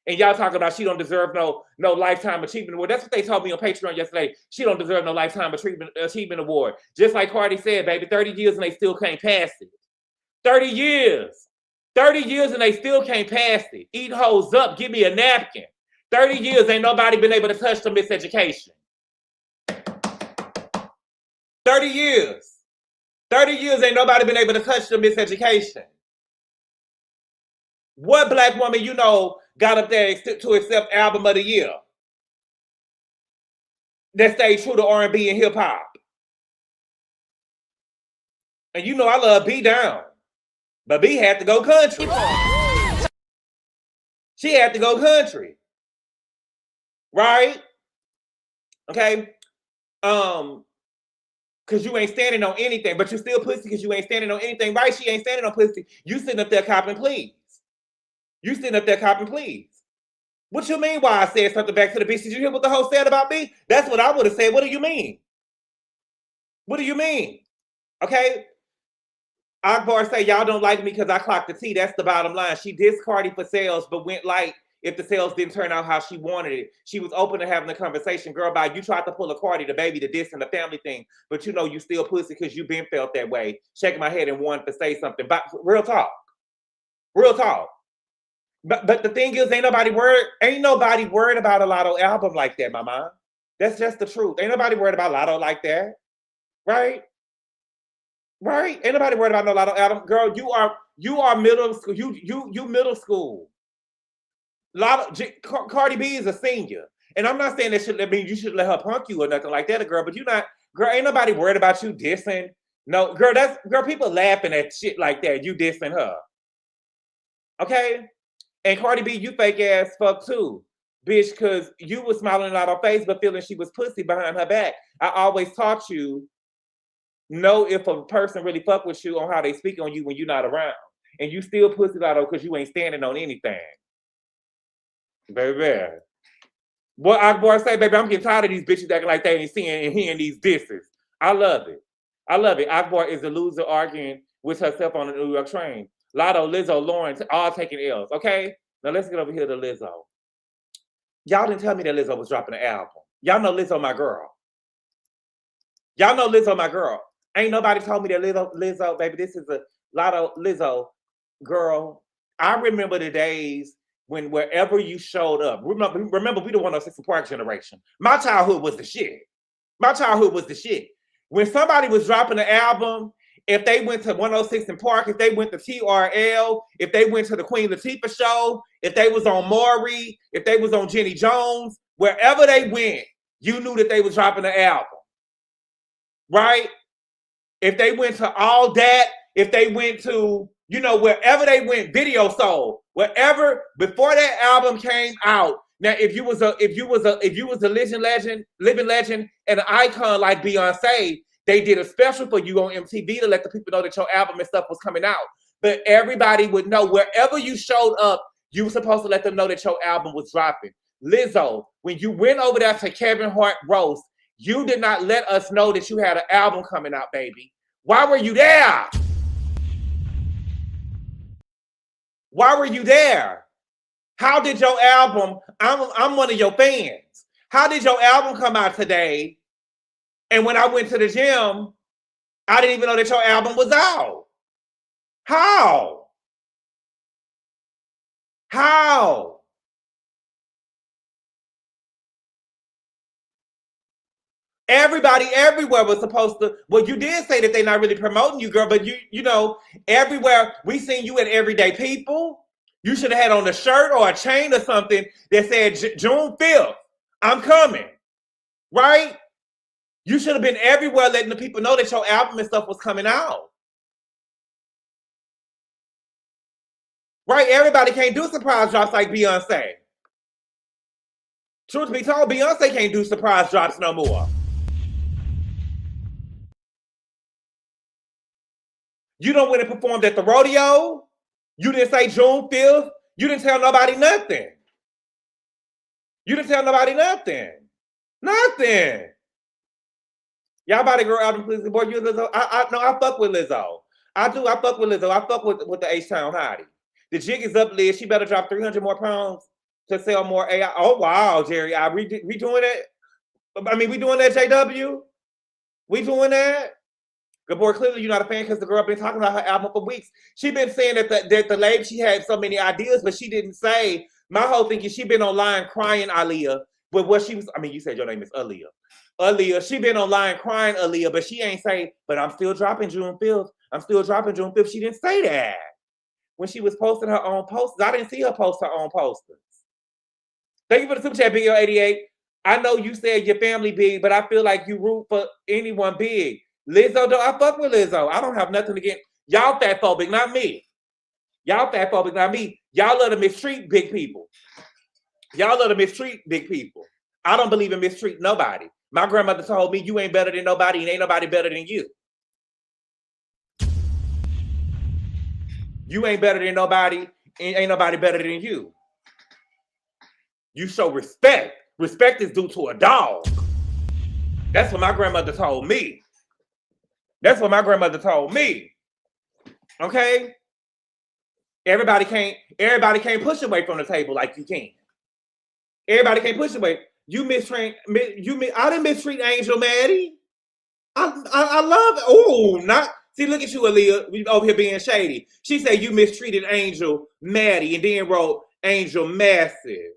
And y'all talking about she don't deserve no lifetime achievement award. That's what they told me on Patreon yesterday. She don't deserve no lifetime achievement award. Just like Cardi said, baby, 30 years and they still can't pass it. 30 years. 30 years and they still can't pass it. Eat hoes up, give me a napkin. 30 years ain't nobody been able to touch the miseducation. 30 years. 30 years ain't nobody been able to touch the miseducation. What black woman got up there to accept album of the year that stayed true to R&B and hip hop? And I love B down, but B had to go country. She had to go country, right? Okay, because you ain't standing on anything, but you still pussy because you ain't standing on anything, right? She ain't standing on pussy. You sitting up there copping please. You sitting up there copping please. What you mean why I said something back to the bitch? Did you hear what the host said about me? That's what I would have said. What do you mean? What do you mean? Okay? Akbar say, y'all don't like me because I clocked the T. That's the bottom line. She dissed Cardi for sales, but went light if the sales didn't turn out how she wanted it. She was open to having a conversation. Girl, bye, you tried to pull a Cardi, the baby, the this and the family thing, but you know you still pussy because you been felt that way. Shaking my head and wanted to say something. But real talk. Real talk. But the thing is, ain't nobody worried about a Lotto album like that, mama. That's just the truth. Ain't nobody worried about Lotto like that. Right? Right? Ain't nobody worried about no Lotto album. Girl, you are middle school. You middle school. Cardi B is a senior. And I'm not saying that mean you should let her punk you or nothing like that, girl, but you not, girl, ain't nobody worried about you dissing. No, girl, people laughing at shit like that. You dissing her. Okay? And Cardi B, you fake ass fuck too. Bitch, because you was smiling out her face, but feeling she was pussy behind her back. I always taught you, know if a person really fuck with you on how they speak on you when you're not around. And you still pussy out because you ain't standing on anything. Baby. What ANDREW say, baby, I'm getting tired of these bitches acting like they ain't seeing and hearing these disses. I love it. I love it. ANDREW is a loser arguing with herself on the New York train. Lotto, Lizzo, Lauren, all taking L's. Okay? Now let's get over here to Lizzo. Y'all didn't tell me that Lizzo was dropping an album. Y'all know Lizzo my girl. Y'all know Lizzo my girl. Ain't nobody told me that Lizzo, baby, this is a Lotto, Lizzo, girl. I remember the days when wherever you showed up, remember we the 106 Park generation. My childhood was the shit. My childhood was the shit. When somebody was dropping an album, if they went to 106 and Park, if they went to TRL, if they went to the Queen Latifah show, if they was on Maury, if they was on Jenny Jones, wherever they went, you knew that they was dropping an album. Right? If they went to All That, if they went to, you know, wherever they went, Video Soul, wherever, before that album came out. Now, if you was a living legend and an icon like Beyonce, they did a special for you on MTV to let the people know that your album and stuff was coming out. But everybody would know wherever you showed up, you were supposed to let them know that your album was dropping. Lizzo, when you went over there to Kevin Hart roast, you did not let us know that you had an album coming out, baby. Why were you there? Why were you there? How did your album, I'm one of your fans. How did your album come out today? And when I went to the gym, I didn't even know that your album was out. How? How? Everybody everywhere was supposed to, well, you did say that they're not really promoting you, girl, but you know, everywhere, we seen you at Everyday People. You should have had on a shirt or a chain or something that said June 5th, I'm coming, right? You should have been everywhere letting the people know that your album and stuff was coming out. Right? Everybody can't do surprise drops like Beyonce. Truth be told, Beyonce can't do surprise drops no more. You don't went and performed at the rodeo. You didn't say June 5th. You didn't tell nobody nothing. You didn't tell nobody nothing. Nothing. Y'all about to go out and please the boy. You Lizzo. I fuck with Lizzo. I do. I fuck with Lizzo. I fuck with the H-Town hottie. The jig is up, Liz. She better drop 300 more pounds to sell more AI. Oh wow, Jerry. We doing it. I mean, we doing that, JW. We doing that. Gabor, clearly you're not a fan because the girl been talking about her album for weeks. She been saying that the label, she had so many ideas, but she didn't say. My whole thing is she been online crying, Aaliyah. But what she was, I mean, you said your name is Aaliyah. Aaliyah, she been online crying, Aaliyah, but she ain't say, but I'm still dropping June 5th. I'm still dropping June 5th. She didn't say that. When she was posting her own posters, I didn't see her post her own posters. Thank you for the super chat, Big L88. I know you said your family big, but I feel like you root for anyone big. Lizzo, though, I fuck with Lizzo. I don't have nothing against y'all fat phobic, not me. Y'all fat phobic, not me. Y'all love to mistreat big people. Y'all love to mistreat big people. I don't believe in mistreating nobody. My grandmother told me you ain't better than nobody and ain't nobody better than you. You ain't better than nobody and ain't nobody better than you. You show respect. Respect is due to a dog. That's what my grandmother told me. That's what my grandmother told me. Okay? Everybody can't push away from the table like you can. Everybody can't push away. You mistreat. I didn't mistreat Angel Maddie. I love. Oh, not. See, look at you, Aaliyah. We over here being shady. She said you mistreated Angel Maddie and then wrote Angel Massive.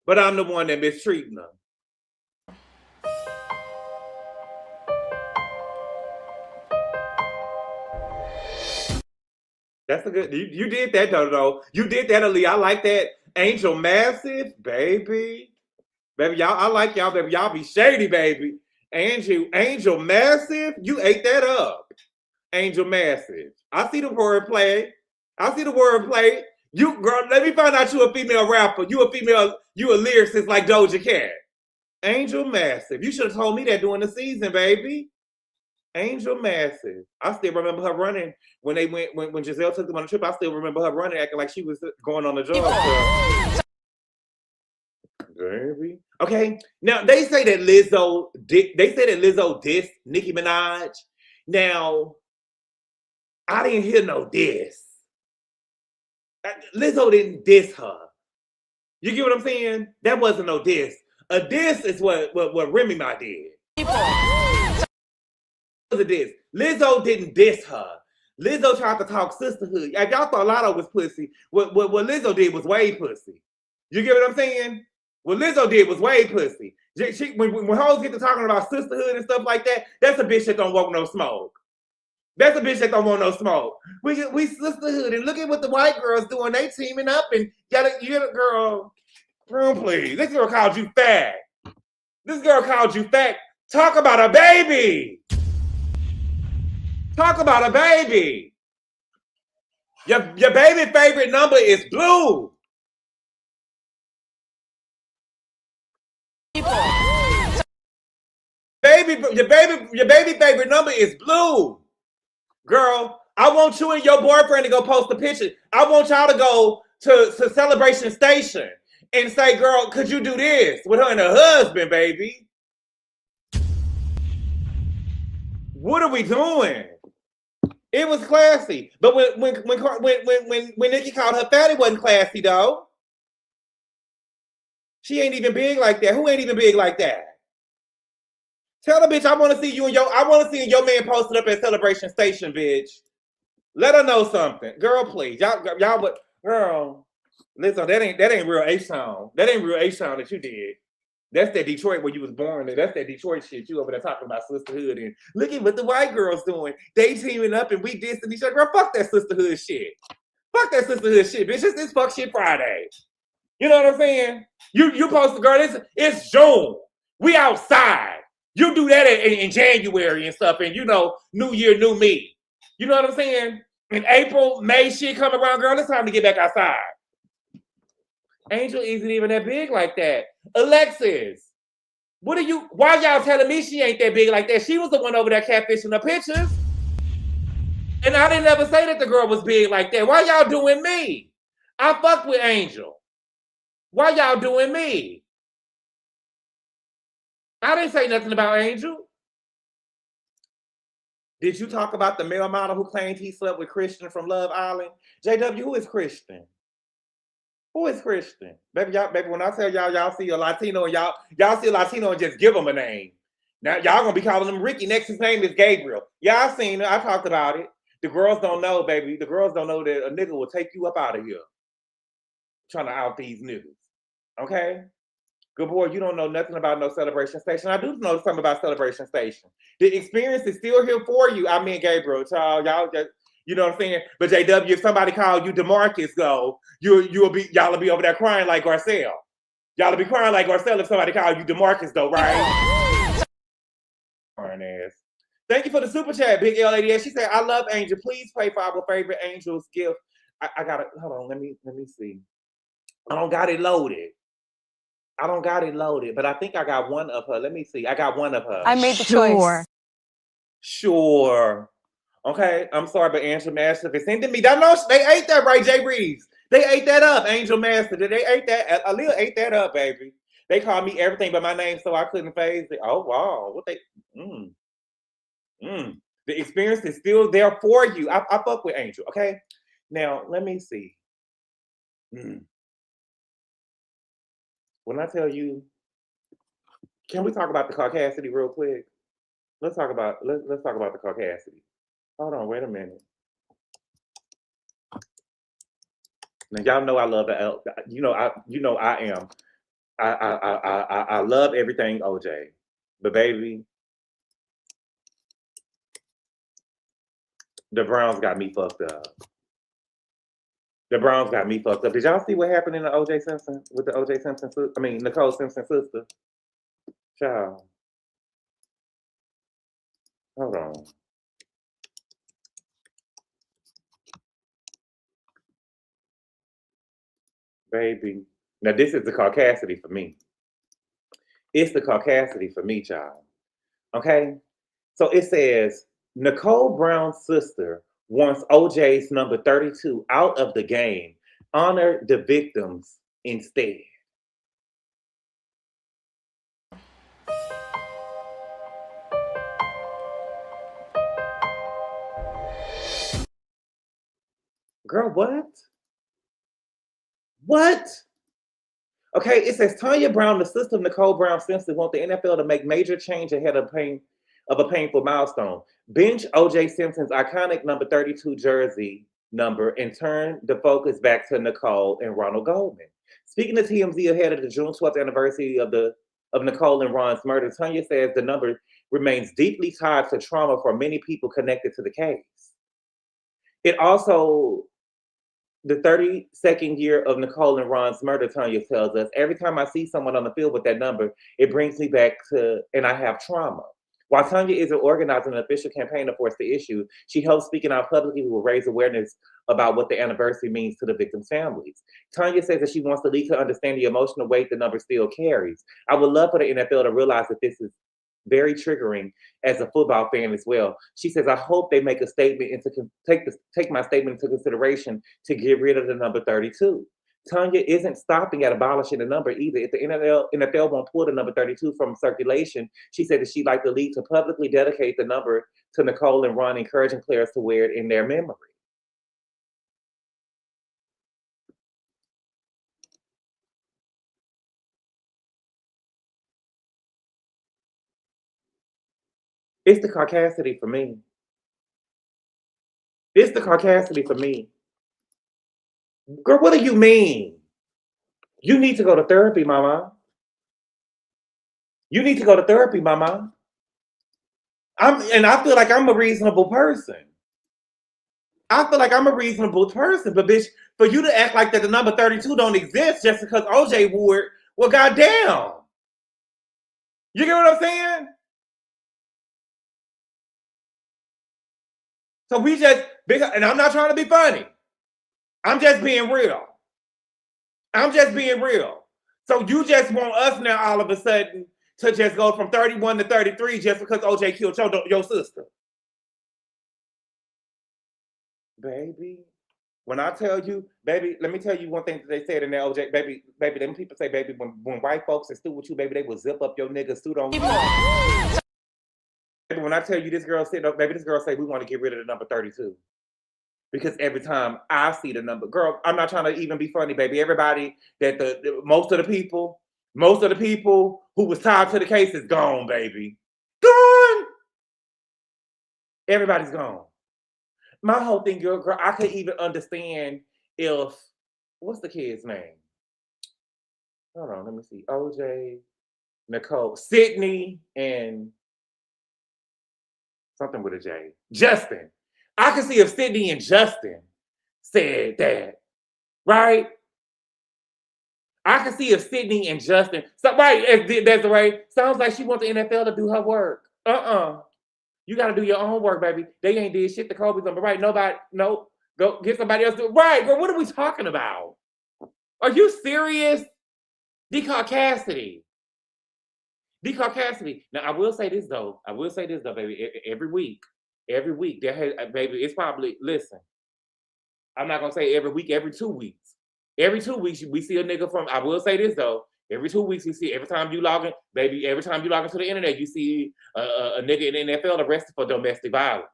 But I'm the one that mistreating them. That's a good. You did that though. You did that, Aaliyah. I like that. Angel Massive, baby. Baby, y'all. I like y'all, baby. Y'all be shady, baby. Angel Massive, you ate that up. Angel Massive. I see the wordplay. You girl, let me find out you a female rapper. You a lyricist like Doja Cat. Angel Massive. You should have told me that during the season, baby. Angel Massive. I still remember her running when they went when Giselle took them on the trip. I still remember her running, acting like she was going on the job. Baby. Okay. Now they say that Lizzo dissed Nicki Minaj. Now, I didn't hear no diss. Lizzo didn't diss her. You get what I'm saying? That wasn't no diss. A diss is what Remy Ma did. It was a diss. Lizzo didn't diss her. Lizzo tried to talk sisterhood. If y'all thought Lotto was pussy, what Lizzo did was way pussy. You get what I'm saying? What Lizzo did was way pussy. When hoes get to talking about sisterhood and stuff like that, that's a bitch that don't want no smoke. That's a bitch that don't want no smoke. We sisterhood, and look at what the white girls doing. They teaming up, and girl, please. This girl called you fat. Talk about a baby. Your baby favorite number is blue. Your baby favorite number is blue. Girl, I want you and your boyfriend to go post a picture. I want y'all to go to Celebration Station and say, girl, could you do this with her and her husband, baby? What are we doing? It was classy. But when Nicki called her fat, it wasn't classy though. She ain't even big like that. Who ain't even big like that? Tell the bitch I want to see you and your man posted up at Celebration Station, bitch. Let her know something. Girl, please. Girl. Listen, that ain't real H-Town. That ain't real H-Town that you did. That's that Detroit where you was born. That's that Detroit shit. You over there talking about sisterhood and look at what the white girls doing. They teaming up and we dissing each other. Girl, fuck that sisterhood shit. Fuck that sisterhood shit, bitch. It's fuck shit Friday. You know what I'm saying? You post the girl, it's June. We outside. You do that in January and stuff, and New Year, new me. You know what I'm saying? In April, May, shit come around, girl, it's time to get back outside. Angel isn't even that big like that. Alexis, why y'all telling me she ain't that big like that? She was the one over there catfishing the pictures. And I didn't ever say that the girl was big like that. Why y'all doing me? I fuck with Angel. Why y'all doing me? I didn't say nothing about Angel. Did you talk about the male model who claimed he slept with Christian from Love Island? JW, who is Christian? Who is Christian? Baby, when I tell y'all see a Latino and y'all see a Latino and just give him a name. Now y'all gonna be calling him Ricky. Next, his name is Gabriel. Y'all seen it. I talked about it. The girls don't know, baby. The girls don't know that a nigga will take you up out of here. Trying to out these niggas. Okay? Gabor, you don't know nothing about no Celebration Station. I do know something about Celebration Station. The experience is still here for you. I mean, Gabriel, child, y'all just, you know what I'm saying? But JW, if somebody called you DeMarcus, y'all will be over there crying like Garcelle. Y'all will be crying like Garcelle if somebody called you DeMarcus, though, right? Ass. Thank you for the super chat, Big L88. She said, "I love Angel. Please play for our favorite Angel's gift." I got it. Hold on. Let me see. I don't got it loaded, but I think I got one of her. Let me see. I got one of her. I made the choice. Sure. Okay. I'm sorry, but Angel Master, if it's sending me, that no, they ate that, right, Jay Reeves? They ate that up, Angel Master. They ate that. Aaliyah ate that up, baby. They called me everything but my name, so I couldn't phase it. Oh, wow. What they... The experience is still there for you. I fuck with Angel, okay? Now, let me see. When I tell you, can we talk about the caucasity real quick? Let's talk about the caucasity. Hold on, wait a minute. Now y'all know I love the I am. I love everything OJ. But baby, the Browns got me fucked up. The Browns got me fucked up. Did y'all see what happened in the OJ Simpson with the OJ Simpson? Nicole Simpson sister. Child, hold on, baby. Now this is the caucasity for me. It's the caucasity for me, child. Okay, so it says Nicole Brown's sister wants OJ's number 32 out of the game. Honor the victims instead. Girl, what? What? Okay, it says Tanya Brown, the sister of Nicole Brown Simpson, want the NFL to make major change ahead of a painful milestone. Bench OJ Simpson's iconic number 32 jersey number and turn the focus back to Nicole and Ronald Goldman. Speaking to TMZ ahead of the June 12th anniversary of Nicole and Ron's murder, Tanya says the number remains deeply tied to trauma for many people connected to the case. It also, the 32nd year of Nicole and Ron's murder, Tanya tells us, every time I see someone on the field with that number, it brings me back to, and I have trauma. While Tanya isn't organizing an official campaign to force the issue, she hopes speaking out publicly will raise awareness about what the anniversary means to the victims' families. Tanya says that she wants the league to understand the emotional weight the number still carries. I would love for the NFL to realize that this is very triggering as a football fan as well. She says, I hope they make a statement and take my statement into consideration to get rid of the number 32. Tanya isn't stopping at abolishing the number either. If the NFL won't pull the number 32 from circulation, she said that she'd like the league to publicly dedicate the number to Nicole and Ron, encouraging players to wear it in their memory. It's the caucasity for me. It's the caucasity for me. Girl, what do you mean? You need to go to therapy, mama. You need to go to therapy, mama. I feel like I'm a reasonable person. I feel like I'm a reasonable person, but bitch, for you to act like that the number 32 don't exist just because OJ wore it, well, goddamn. You get what I'm saying? So we just, and I'm not trying to be funny. I'm just being real. I'm just being real. So you just want us now all of a sudden to just go from 31 to 33 just because OJ killed your sister. Baby, when I tell you, baby, let me tell you one thing that they said in that OJ, baby, them people say, baby, when white folks are still with you, baby, they will zip up your nigga suit on you. When I tell you this girl said, baby, this girl say we want to get rid of the number 32. Because every time I see the number, girl, I'm not trying to even be funny, baby. Everybody that most of the people who was tied to the case is gone, baby. Gone. Everybody's gone. My whole thing, girl, I could even understand if, what's the kid's name? Hold on, let me see. OJ, Nicole, Sydney, and something with a J. Justin. I can see if Sydney and Justin said that, right? I can see if Sydney and Justin, right, Desiree, sounds like she wants the NFL to do her work. You got to do your own work, baby. They ain't did shit to Kobe's number, right? Nobody, no, go get somebody else to do it. Right, girl, what are we talking about? Are you serious? The caucasity. Now, I will say this, though, baby, every week, there has, baby, it's probably, listen, I'm not going to say every week, every 2 weeks. Every 2 weeks, we see a nigga from, I will say this, though, every 2 weeks, you see, every time you log in, baby, every time you log into the internet, you see a nigga in the NFL arrested for domestic violence.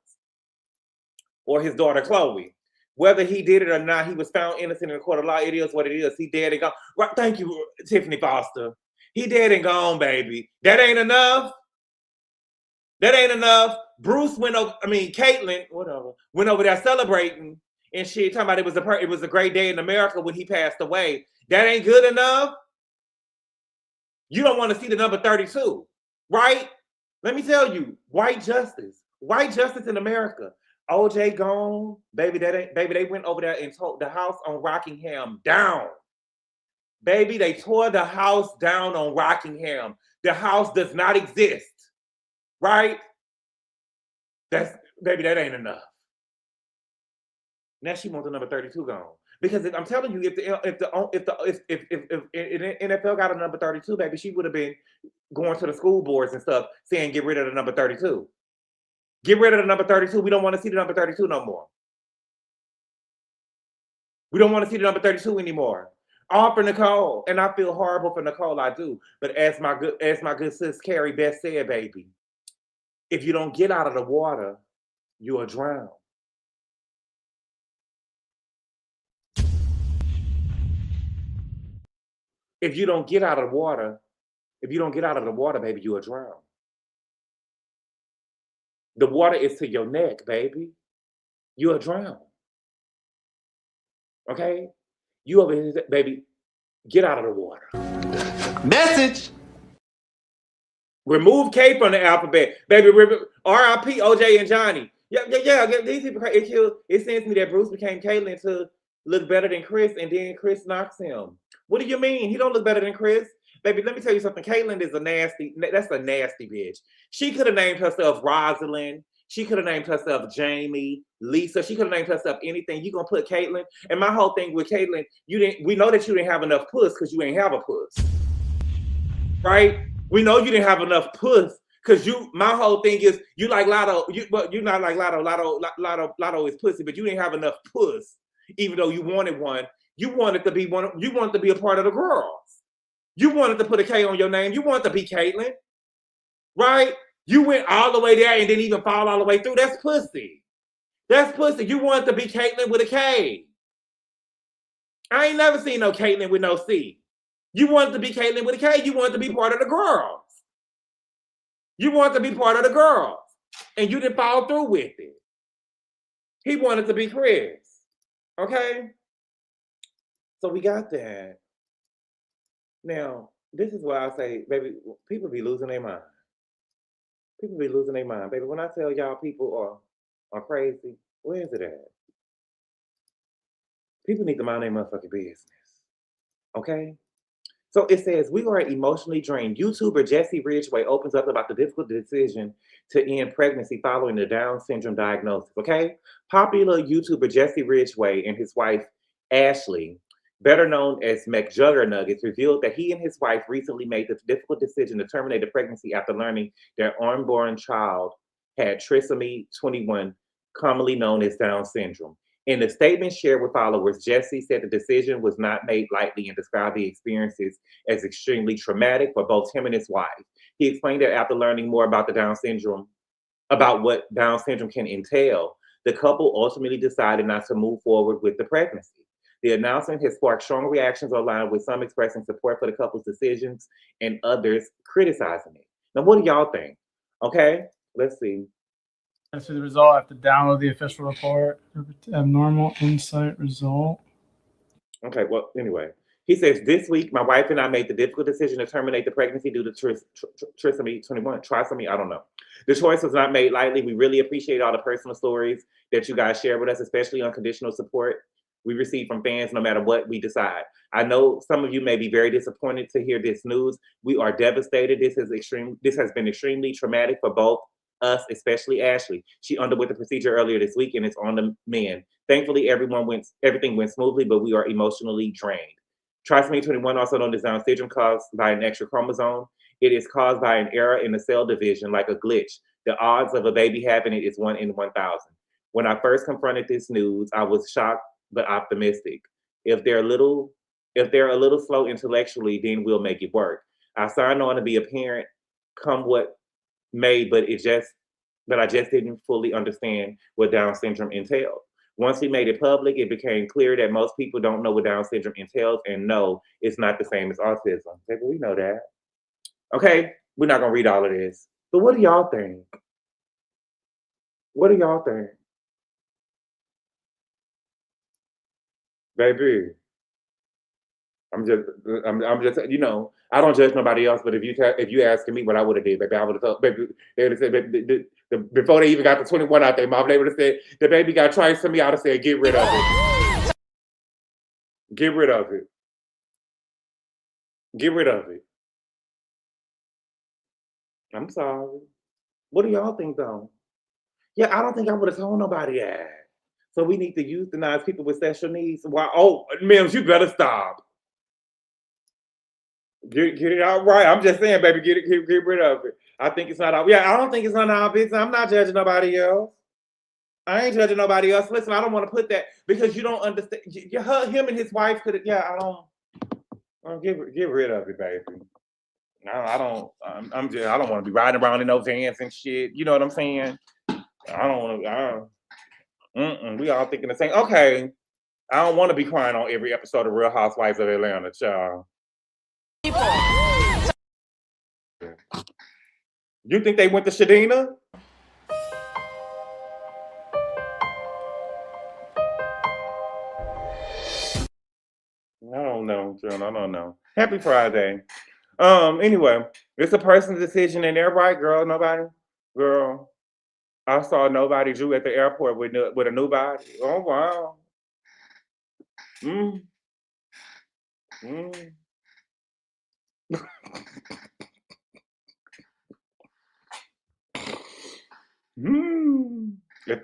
Or his daughter, Chloe. Whether he did it or not, he was found innocent in a court of law. It is what it is. He dead and gone. Right, thank you, Tiffany Foster. He dead and gone, baby. That ain't enough. That ain't enough. Bruce went over, Caitlyn, whatever, went over there celebrating and shit, talking about it was a great day in America when he passed away. That ain't good enough. You don't want to see the number 32, right? Let me tell you, white justice in America. OJ gone, baby. They went over there and tore the house on Rockingham down. Baby, they tore the house down on Rockingham. The house does not exist. Right? That ain't enough. Now she wants the number 32 gone. Because I'm telling you, if NFL got a number 32, baby, she would have been going to the school boards and stuff saying get rid of the number 32. Get rid of the number 32. We don't want to see the number 32 no more. We don't want to see the number 32 anymore. All for Nicole. And I feel horrible for Nicole, I do. But as my good sis Carrie Beth said, baby, if you don't get out of the water, you'll drown. If you don't get out of the water, baby, you'll drown. The water is to your neck, baby. You'll drown. Okay? You over here, baby, get out of the water. Message. Remove K from the alphabet. Baby, R.I.P. OJ and Johnny. Yeah. These people, it sends me that Bruce became Caitlyn to look better than Chris, and then Chris knocks him. What do you mean? He don't look better than Chris? Baby, let me tell you something. Caitlyn is that's a nasty bitch. She could have named herself Rosalind. She could have named herself Jamie, Lisa. She could have named herself anything. You gonna put Caitlyn? And my whole thing with Caitlyn, we know that you didn't have enough puss because you ain't have a puss. Right? We know you didn't have enough puss because my whole thing is you like Lotto, but you're not like Lotto. Lotto is pussy, but you didn't have enough puss, even though you wanted one. You wanted to be you wanted to be a part of the girls. You wanted to put a K on your name. You wanted to be Caitlyn. Right? You went all the way there and didn't even fall all the way through. That's pussy. That's pussy. You wanted to be Caitlyn with a K. I ain't never seen no Caitlyn with no C. You wanted to be Caitlyn with a K. You wanted to be part of the girls. You wanted to be part of the girls. And you didn't follow through with it. He wanted to be Chris. Okay? So we got that. Now, this is why I say, baby, people be losing their mind. People be losing their mind. Baby, when I tell y'all people are crazy, where is it at? People need to mind their motherfucking business. Okay? So it says, we are emotionally drained. YouTuber Jesse Ridgway opens up about the difficult decision to end pregnancy following the Down syndrome diagnosis. Okay? Popular YouTuber Jesse Ridgway and his wife, Ashley, better known as McJuggernuggets, revealed that he and his wife recently made the difficult decision to terminate the pregnancy after learning their unborn child had trisomy 21, commonly known as Down syndrome. In the statement shared with followers, Jesse said the decision was not made lightly and described the experiences as extremely traumatic for both him and his wife. He explained that after learning more about what Down syndrome can entail, the couple ultimately decided not to move forward with the pregnancy. The announcement has sparked strong reactions online, with some expressing support for the couple's decisions and others criticizing it. Now, what do y'all think? Okay, let's see. I see the result. I have to download the official report. Abnormal insight result. Okay, well, anyway. He says, this week, my wife and I made the difficult decision to terminate the pregnancy due to trisomy 21. Trisomy, I don't know. The choice was not made lightly. We really appreciate all the personal stories that you guys share with us, especially unconditional support we receive from fans no matter what we decide. I know some of you may be very disappointed to hear this news. We are devastated. This has been extremely traumatic for both us, especially Ashley. She underwent the procedure earlier this week and it's on the mend. Thankfully, everything went smoothly, but we are emotionally drained. Trisomy 21, also known as Down syndrome, caused by an extra chromosome. It is caused by an error in the cell division, like a glitch. The odds of a baby happening is 1 in 1,000. When I first confronted this news, I was shocked but optimistic. If they're a little slow intellectually, then we'll make it work. I signed on to be a parent, come what may, but I just didn't fully understand what Down syndrome entailed. Once he made it public, it became clear that most people don't know what Down syndrome entails, and no, it's not the same as autism. Baby, we know that. Okay, we're not gonna read all of this. But what do y'all think? What do y'all think? Baby, I'm just, you know, I don't judge nobody else. But if you asking me what I would have did, baby, I would have told, baby, they would have said, baby, before they even got the 21 out their mouth, they would have said, the baby got twice to me. I'd have said, get rid of it, get rid of it, get rid of it. I'm sorry. What do y'all think though? Yeah, I don't think I would have told nobody that. So we need to euthanize people with special needs. Why? Oh, Mims, you better stop. Get it out right. I'm just saying, baby, get rid of it. I think it's not our. Yeah, I don't think it's none of our business. I'm not judging nobody else. I ain't judging nobody else. Listen, I don't want to put that because you don't understand. Him and his wife could have. Yeah, I don't get rid of it, baby. No, I don't. I don't want to be riding around in those vans and shit. You know what I'm saying? I don't want to. We all thinking the same. Okay, I don't want to be crying on every episode of Real Housewives of Atlanta, child. You think they went to Shadina? I don't know, John. I don't know. Happy Friday. Anyway, it's a person's decision, and they're right, girl. Nobody, girl. I saw nobody Drew at the airport with a new body. Oh wow. If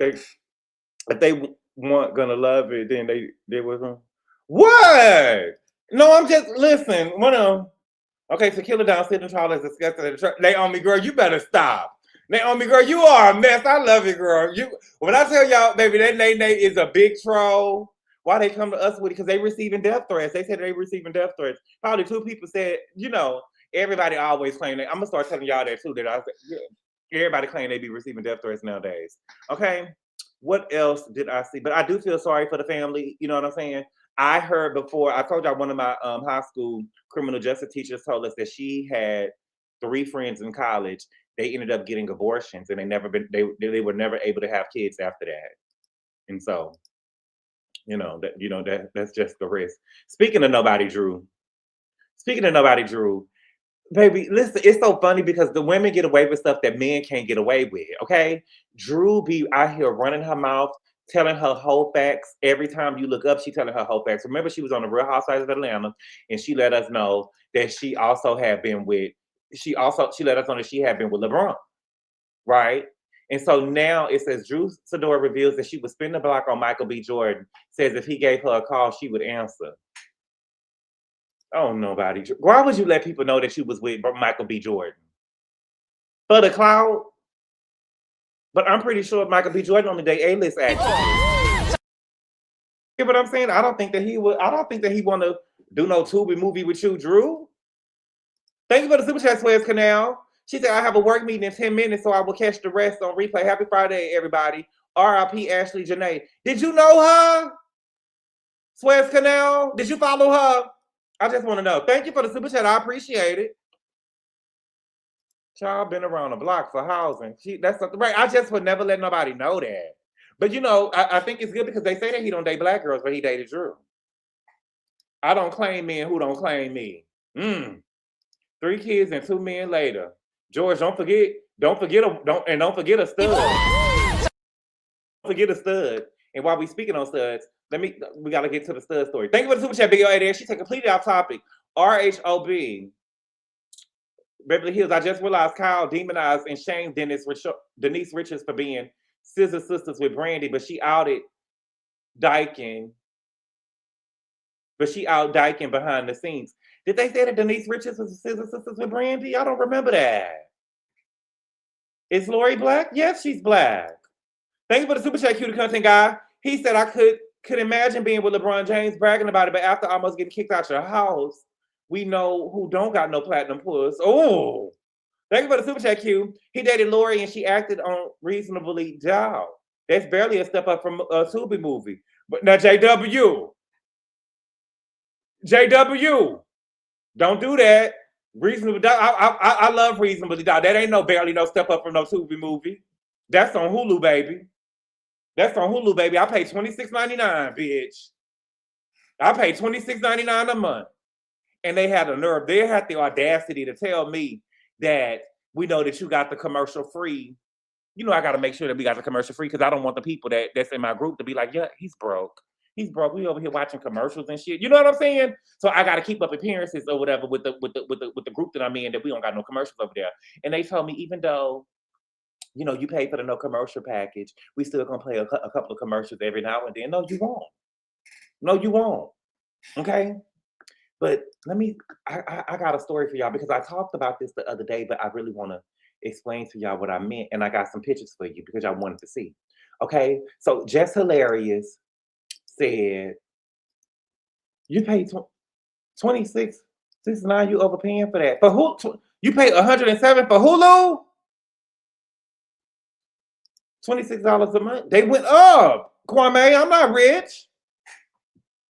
they weren't gonna love it, then they was gonna. What? No, I'm just listen. Okay, so Killer Down syndrome trial is discussed at the church. Naomi, girl, you better stop. Naomi, girl, you are a mess. I love you, girl. When I tell y'all, baby, that Nate is a big troll. Why they come to us with it? Because they receiving death threats. They said they receiving death threats. Probably 2 people said, you know, everybody always claim that. I'm gonna start telling y'all that too. Everybody claim they be receiving death threats nowadays. Okay, what else did I see? But I do feel sorry for the family. You know what I'm saying? I heard before. I told y'all one of my high school criminal justice teachers told us that she had 3 friends in college. They ended up getting abortions, and they were never able to have kids after that. And so, that's just the risk. Speaking of nobody Drew, baby, listen, it's so funny because the women get away with stuff that men can't get away with. Okay, Drew be out here running her mouth, telling her whole facts. Every time you look up, she telling her whole facts. Remember, she was on the Real Housewives of Atlanta, and she let us know that she also had been with. She let us know that she had been with LeBron, right? And so now it says Drew Sidor reveals that she would spin the block on Michael B. Jordan. Says if he gave her a call, she would answer. Oh, nobody. Why would you let people know that you was with Michael B. Jordan? For the clout? But I'm pretty sure Michael B. Jordan only date A-list actors. You know what I'm saying? I don't think that he would. I don't think that he want to do no Tubi movie with you, Drew. Thank you for the super chat, Suez Canal. She said, I have a work meeting in 10 minutes, so I will catch the rest on replay. Happy Friday, everybody. R.I.P. Ashley Janae. Did you know her? Suez Canal? Did you follow her? I just want to know. Thank you for the super chat. I appreciate it. Child been around the block for housing. That's something right. I just would never let nobody know that. But I think it's good because they say that he don't date black girls, but he dated Drew. I don't claim men who don't claim me. 3 kids and 2 men later. George, don't forget a stud. Don't forget a stud. And while we speaking on studs, we gotta get to the stud story. Thank you for the super chat, Big O there. She said completely off topic. RHOB. Beverly Hills. I just realized Kyle demonized and shamed Denise Richards for being scissor sisters with Brandy, but she outed Dykin. Behind the scenes. Did they say that Denise Richards was scissor sisters with Brandy? I don't remember that. Is Lori black? Yes, she's black. Thank you for the super chat, cutie content guy. He said I could imagine being with LeBron James bragging about it, but after almost getting kicked out your house, we know who don't got no platinum puss. Oh, thank you for the super chat, Q. He dated Lori and she acted on reasonably down. That's barely a step up from a Tubi movie. But now JW, don't do that. Reasonable doubt. I love reasonably doubt. That ain't no barely no step up from no Tubi movie. That's on Hulu, baby. That's on Hulu, baby. I pay $26.99, bitch. I pay $26.99 a month. And they had the nerve, they had the audacity to tell me that we know that you got the commercial free. You know, I got to make sure that we got the commercial free because I don't want the people that's in my group to be like, yeah, he's broke. He's broke. We over here watching commercials and shit. You know what I'm saying? So I got to keep up appearances or whatever with the group that I'm in that we don't got no commercials over there. And they told me even though, you know, you pay for the no commercial package, we still gonna play a couple of commercials every now and then. No, you won't. No, you won't. Okay. But I got a story for y'all because I talked about this the other day, but I really want to explain to y'all what I meant. And I got some pictures for you because y'all wanted to see. Okay. So Just Hilarious said, you pay $26.69, you overpaying for that. For who? You pay $107 for Hulu? $26 a month. They went up. Kwame, I'm not rich.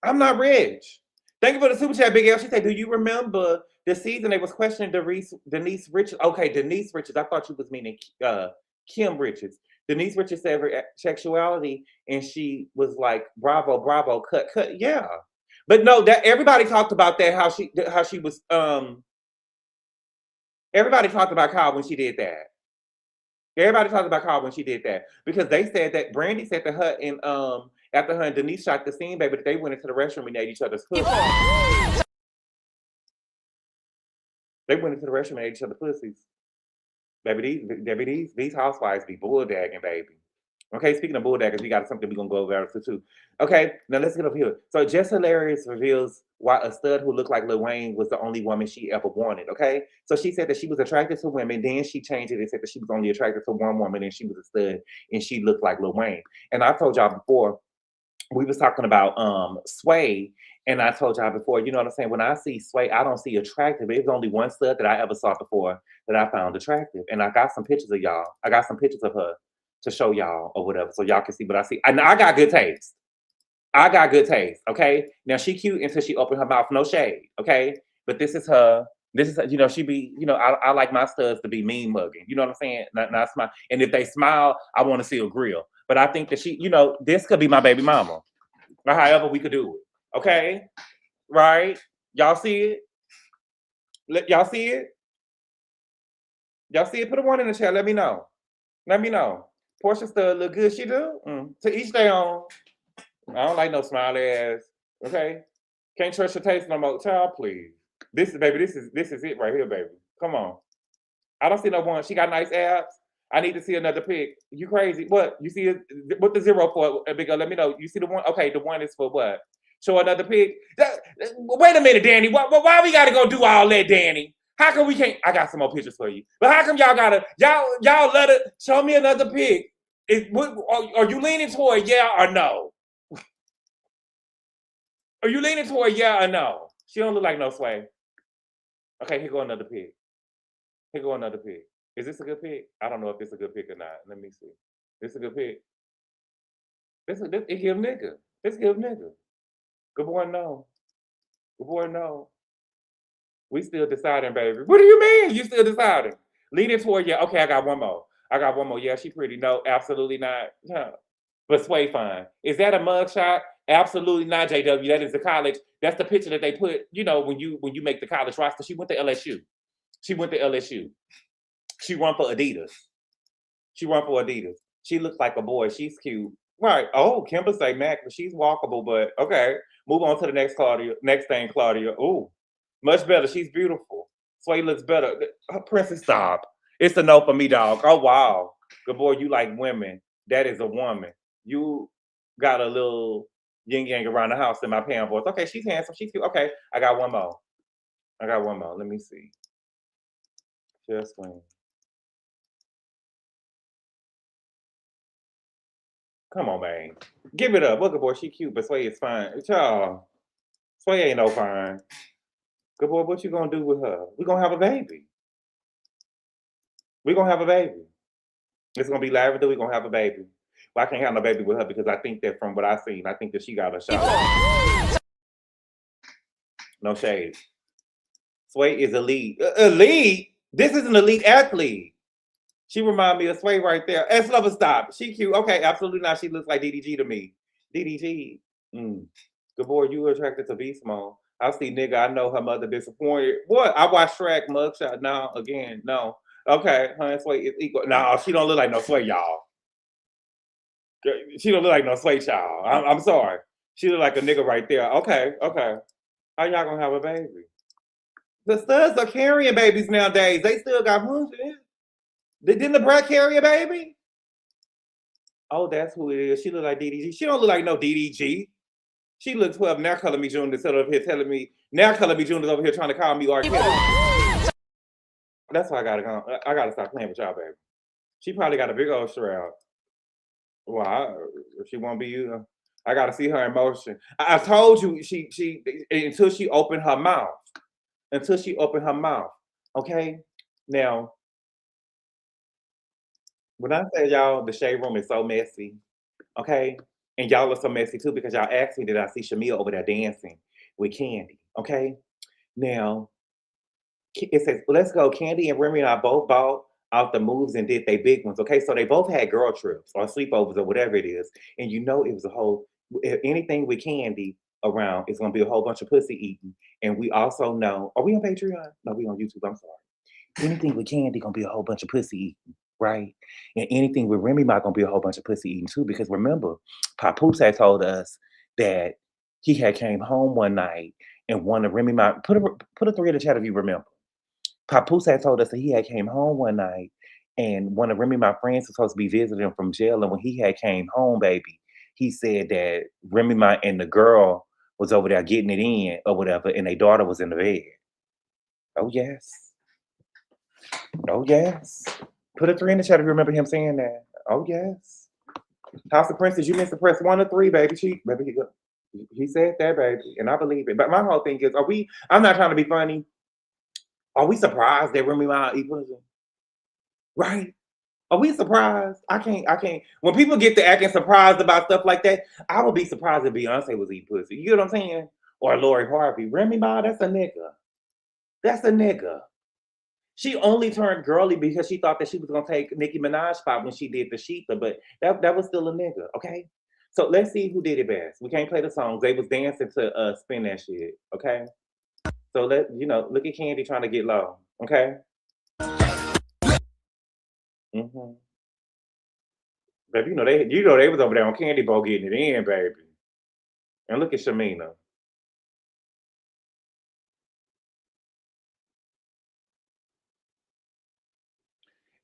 I'm not rich. Thank you for the super chat, Big L. She said, do you remember the season they was questioning Denise Richards? Okay, Denise Richards. I thought you was meaning Kim Richards. Denise Richards said her sexuality, and she was like, bravo, bravo, cut. Yeah. But no, that everybody talked about that, how she was, everybody talked about Kyle when she did that. Everybody talked about Carl when she did that because they said that Brandy said to her and after her and Denise shot the scene, baby, that they went into the restroom and ate each other's pussies. They went into the restroom and ate each other's pussies. Baby, these housewives be bulldagging, baby. Okay, speaking of bulldaggers, we got something we're gonna go over too. Okay, now let's get up here. So Just Hilarious reveals why a stud who looked like Lil Wayne was the only woman she ever wanted. Okay, so she said that she was attracted to women, then she changed it and said that she was only attracted to one woman and she was a stud and she looked like Lil Wayne. And I told y'all before, we was talking about Sway, and I told y'all before, you know what I'm saying? When I see Sway, I don't see attractive. There's only one stud that I ever saw before that I found attractive. And I got some pictures of y'all. I got some pictures of her to show y'all or whatever, so y'all can see what I see. And I got good taste. I got good taste, okay? Now, she cute until she opened her mouth, no shade, okay? But this is her, you know, she be, you know, I like my studs to be mean mugging. You know what I'm saying? Not smile. And if they smile, I want to see a grill. But I think that she, you know, this could be my baby mama. Or however we could do it, okay? Right? Y'all see it? Y'all see it? Y'all see it? Put a one in the chat. Let me know. Let me know. Portia stud look good. She do. To each their own. I don't like no smiley ass. Okay? Can't trust your taste no more. Child, please. This is it right here, baby. Come on. I don't see no one. She got nice abs. I need to see another pic. You crazy? What? You see what the zero for? Big girl, let me know. You see the one? Okay, the one is for what? Show another pic. Wait a minute, Danny. Why we gotta go do all that, Danny? How come we can't? I got some more pictures for you. But how come y'all let it show me another pic? Are you leaning toward yeah or no? Are you leaning toward yeah or no? She don't look like no Sway. Okay, here go another pic. Here go another pic. Is this a good pic? I don't know if it's a good pic or not. Let me see. This a good pic. It give nigga. This give nigga. Good boy, no. Good boy, no. We still deciding, baby. What do you mean? You still deciding? Leaning toward yeah. Okay, I got one more. Yeah, she pretty. No, absolutely not. Yeah. But Sway fine. Is that a mugshot? Absolutely not, JW. That is the college. That's the picture that they put, you know, when you make the college roster. She went to LSU. She run for Adidas. She looks like a boy. She's cute. Right. Oh, Kimber say Mac, but she's walkable, but okay. Move on to the next Claudia. Next thing, Claudia. Ooh, much better. She's beautiful. Sway looks better. Princess, stop. It's a no for me, dog. Oh, wow. Good boy, you like women. That is a woman. You got a little yin yang around the house in my pan voice. Okay, she's handsome. She's cute. Okay, I got one more. Let me see. Just wait. Come on, man. Give it up. Look, boy, she cute, but Sway is fine. Y'all, Sway ain't no fine. Good boy, what you gonna do with her? We gonna have a baby. It's gonna be Lavender. We gonna have a baby. Well, I can't have no baby with her because I think that from what I've seen, I think that she got a shot. No shade. Sway is elite. Elite? This is an elite athlete. She remind me of Sway right there. S Lover, stop. She cute. Okay, absolutely not. She looks like DDG to me. DDG. Gabor, you were attracted to Beast Mode. I see nigga, I know her mother disappointed. What? I watched Shrek mugshot. No, again, no. Okay, honey, Sway is equal. No, she don't look like no Sway, y'all. She don't look like no Sway child. I'm sorry. She look like a nigga right there. Okay. How y'all gonna have a baby? The studs are carrying babies nowadays. They still got hunches. Didn't the brat carry a baby? Oh, that's who it is. She look like DDG. She don't look like no DDG. She looks 12. Now Color Me June is over here telling me. Now Color Me June is over here trying to call me R. Kelly. That's why I gotta go. I gotta stop playing with y'all, baby. She probably got a big old shroud. Well, she won't be you. I gotta see her in motion. I told you she until she opened her mouth. Until she opened her mouth. Okay? Now, when I say y'all, the shade room is so messy. Okay? And y'all are so messy too because y'all asked me, did I see Shamia over there dancing with Candy? Okay? Now, it says, let's go. Candy and Remy and I both bought out the moves and did they big ones. Okay? So they both had girl trips or sleepovers or whatever it is. And you know it was a whole, anything with Candy around, it's going to be a whole bunch of pussy eating. And we also know, are we on Patreon? No, we on YouTube. I'm sorry. Anything with Candy going to be a whole bunch of pussy eating. Right? And anything with Remy might gonna be a whole bunch of pussy eating too, because remember, Papoose had told us that he had came home one night and one of Remy might put a 3 in the chat if you remember. Papoose had told us that he had came home one night and one of Remy, my friends, was supposed to be visiting him from jail. And when he had came home, baby, he said that Remy and the girl was over there getting it in or whatever, and their daughter was in the bed. Oh yes. Oh yes. Put a 3 in the chat if you remember him saying that. Oh, yes. House of Princess, you missed the press 1 or 3, baby. He said that, baby, and I believe it. But my whole thing is, I'm not trying to be funny. Are we surprised that Remy Ma eat pussy? Right? Are we surprised? I can't. When people get to acting surprised about stuff like that, I would be surprised if Beyonce was eating pussy. You know what I'm saying? Or Lori Harvey. Remy Ma, that's a nigga. That's a nigga. She only turned girly because she thought that she was gonna take Nicki Minaj's spot when she did the Sheetha, but that was still a nigga, okay? So let's see who did it best. We can't play the songs. They was dancing to spin that shit, okay? So look at Candy trying to get low, okay? Baby, they was over there on Candy Bowl getting it in, baby. And look at Shamina.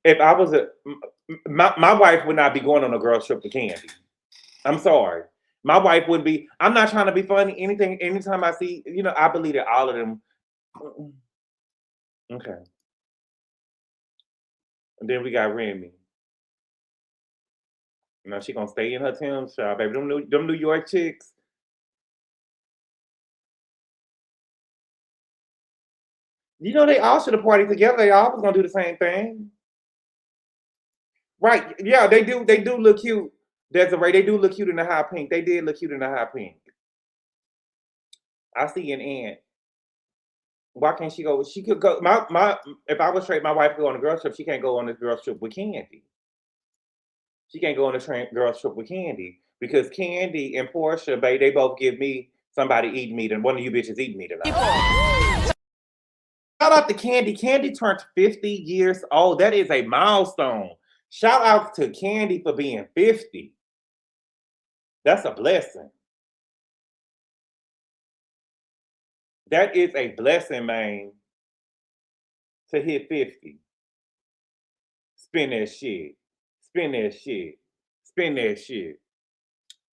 If I was my wife would not be going on a girl trip with Candy. I'm sorry. My wife would be. I'm not trying to be funny. Anytime I see, I believe that all of them. Okay. And then we got Remy. Now she gonna stay in her Tim's shop, baby. Them New York chicks. They all should have partied together. They all was gonna do the same thing. Right. Yeah, they do look cute. Desiree, they do look cute in the hot pink. They did look cute in the hot pink. I see an aunt. Why can't she go? She could go. If I was straight, my wife could go on a girl trip. She can't go on this girl trip with Candy. She can't go on a girl trip with Candy because Candy and Portia, babe, they both give me somebody eating me, and one of you bitches eating me tonight. Shout out to Candy. Candy turned 50 years old. That is a milestone. Shout out to Candy for being 50. That's a blessing. That is a blessing, man, to hit 50. Spin that shit. Spin that shit. Spin that shit.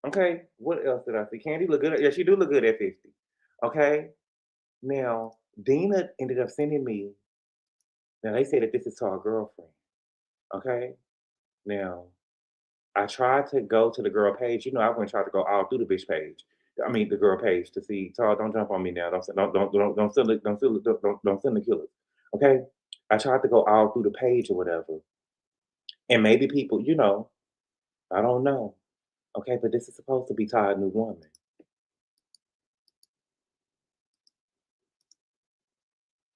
Okay, what else did I see? Candy look good. Yeah, she do look good at 50. Okay. Now, Dina ended up sending me. Now, they say that this is to our girlfriend. Okay. Now, I tried to go to the girl page. I went and tried to go all through the bitch page. I mean, the girl page to see. Todd, don't jump on me now. Don't send the killers. Okay. I tried to go all through the page or whatever. And maybe people, I don't know. Okay, but this is supposed to be Todd New Woman.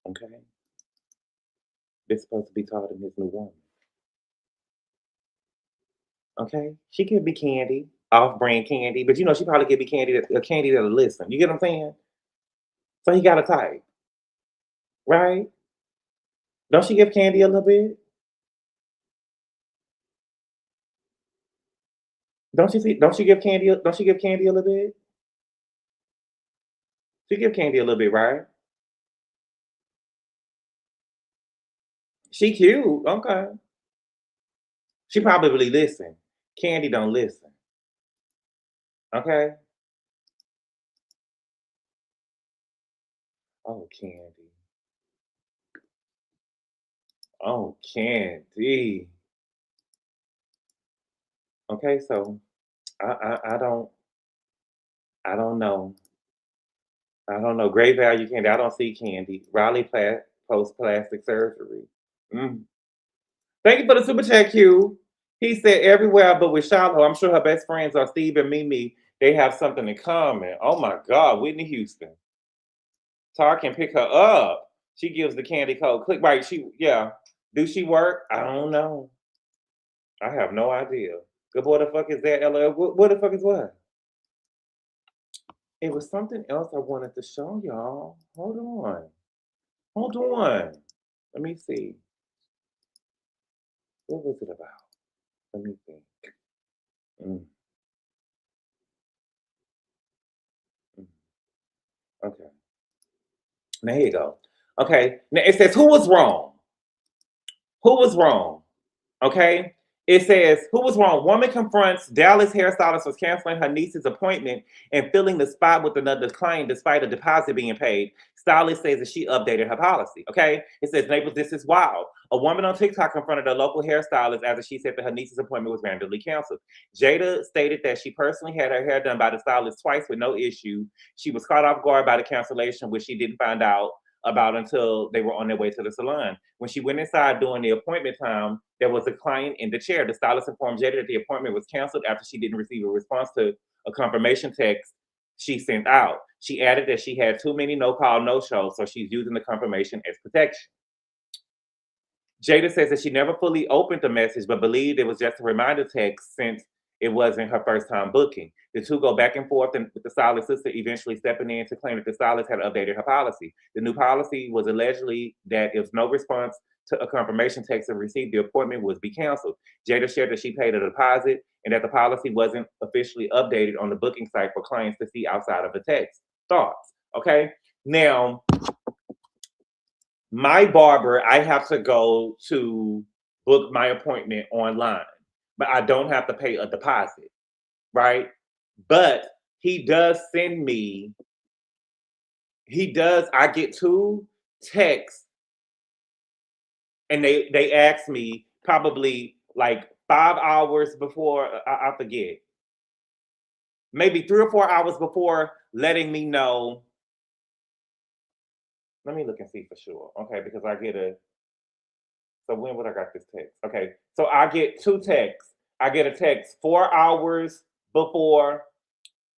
Okay, this is supposed to be Todd and his new woman. Okay, she could be Candy, off-brand Candy, but she probably could be Candy, a Candy that'll listen. You get what I'm saying? So he got a type, right? Don't she give Candy a little bit? Don't you see? Don't she give Candy? Don't she give Candy a little bit? She give Candy a little bit, right? She cute. Okay. She probably listen. Candy don't listen. Okay. Oh, Candy. Oh, Candy. Okay, so I don't know. I don't know. Great value Candy. I don't see Candy. Riley post plastic surgery. Mm. Thank you for the super chat, Q. He said everywhere but with Shiloh. I'm sure her best friends are Steve and Mimi. They have something in common. Oh my God, Whitney Houston. Tar can pick her up. She gives the candy code. Click right. Do she work? I don't know. I have no idea. Good boy, the fuck is that? LL? What the fuck is what? It was something else I wanted to show y'all. Hold on. Hold on. Let me see. What was it about? Let me think. Mm, mm. Okay. Now here you go. Okay. Now it says who was wrong? Who was wrong? Okay. It says, who was wrong? Woman confronts Dallas hairstylist was canceling her niece's appointment and filling the spot with another client despite a deposit being paid. Stylist says that she updated her policy. Okay. It says, Naples, this is wild. A woman on TikTok confronted a local hairstylist after she said that her niece's appointment was randomly canceled. Jada stated that she personally had her hair done by the stylist twice with no issue. She was caught off guard by the cancellation, which she didn't find out about until they were on their way to the salon. When she went inside during the appointment time, there was a client in the chair. The stylist informed Jada that the appointment was canceled after she didn't receive a response to a confirmation text she sent out. She added that she had too many no-call, no-shows, so she's using the confirmation as protection. Jada says that she never fully opened the message, but believed it was just a reminder text since it wasn't her first time booking. The two go back and forth, and with the stylist sister eventually stepping in to claim that the stylist had updated her policy. The new policy was allegedly that if no response to a confirmation text was received, the appointment would be canceled. Jada shared that she paid a deposit and that the policy wasn't officially updated on the booking site for clients to see outside of the text. Thoughts? Okay. Now, my barber, I have to go to book my appointment online, but I don't have to pay a deposit, right? But he does send me, I get 2 texts and they ask me probably like 5 hours before, I forget, maybe 3 or 4 hours before, letting me know. Let me look and see for sure. Okay, because so when would I got this text? Okay, so I get 2 texts. I get a text 4 hours before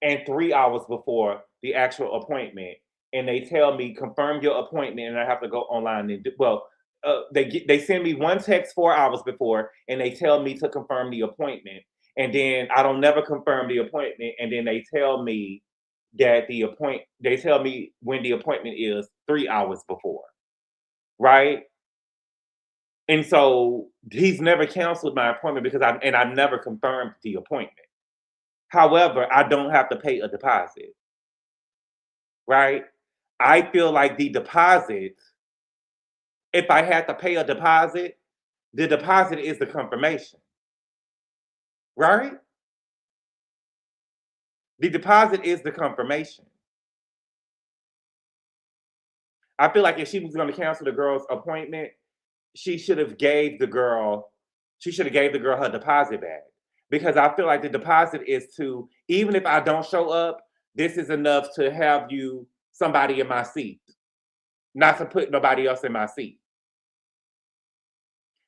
and 3 hours before the actual appointment, and they tell me confirm your appointment, and I have to go online and they send me one text 4 hours before, and they tell me to confirm the appointment, and then I don't never confirm the appointment, and then they tell me that they tell me when the appointment is 3 hours before, right? And so he's never canceled my appointment because I never confirmed the appointment. However, I don't have to pay a deposit, right? I feel like the deposit, if I had to pay a deposit, the deposit is the confirmation, right? The deposit is the confirmation. I feel like if she was going to cancel the girl's appointment, she should have gave the girl her deposit back, because I feel like the deposit is to, even if I don't show up, this is enough to have somebody in my seat, not to put nobody else in my seat.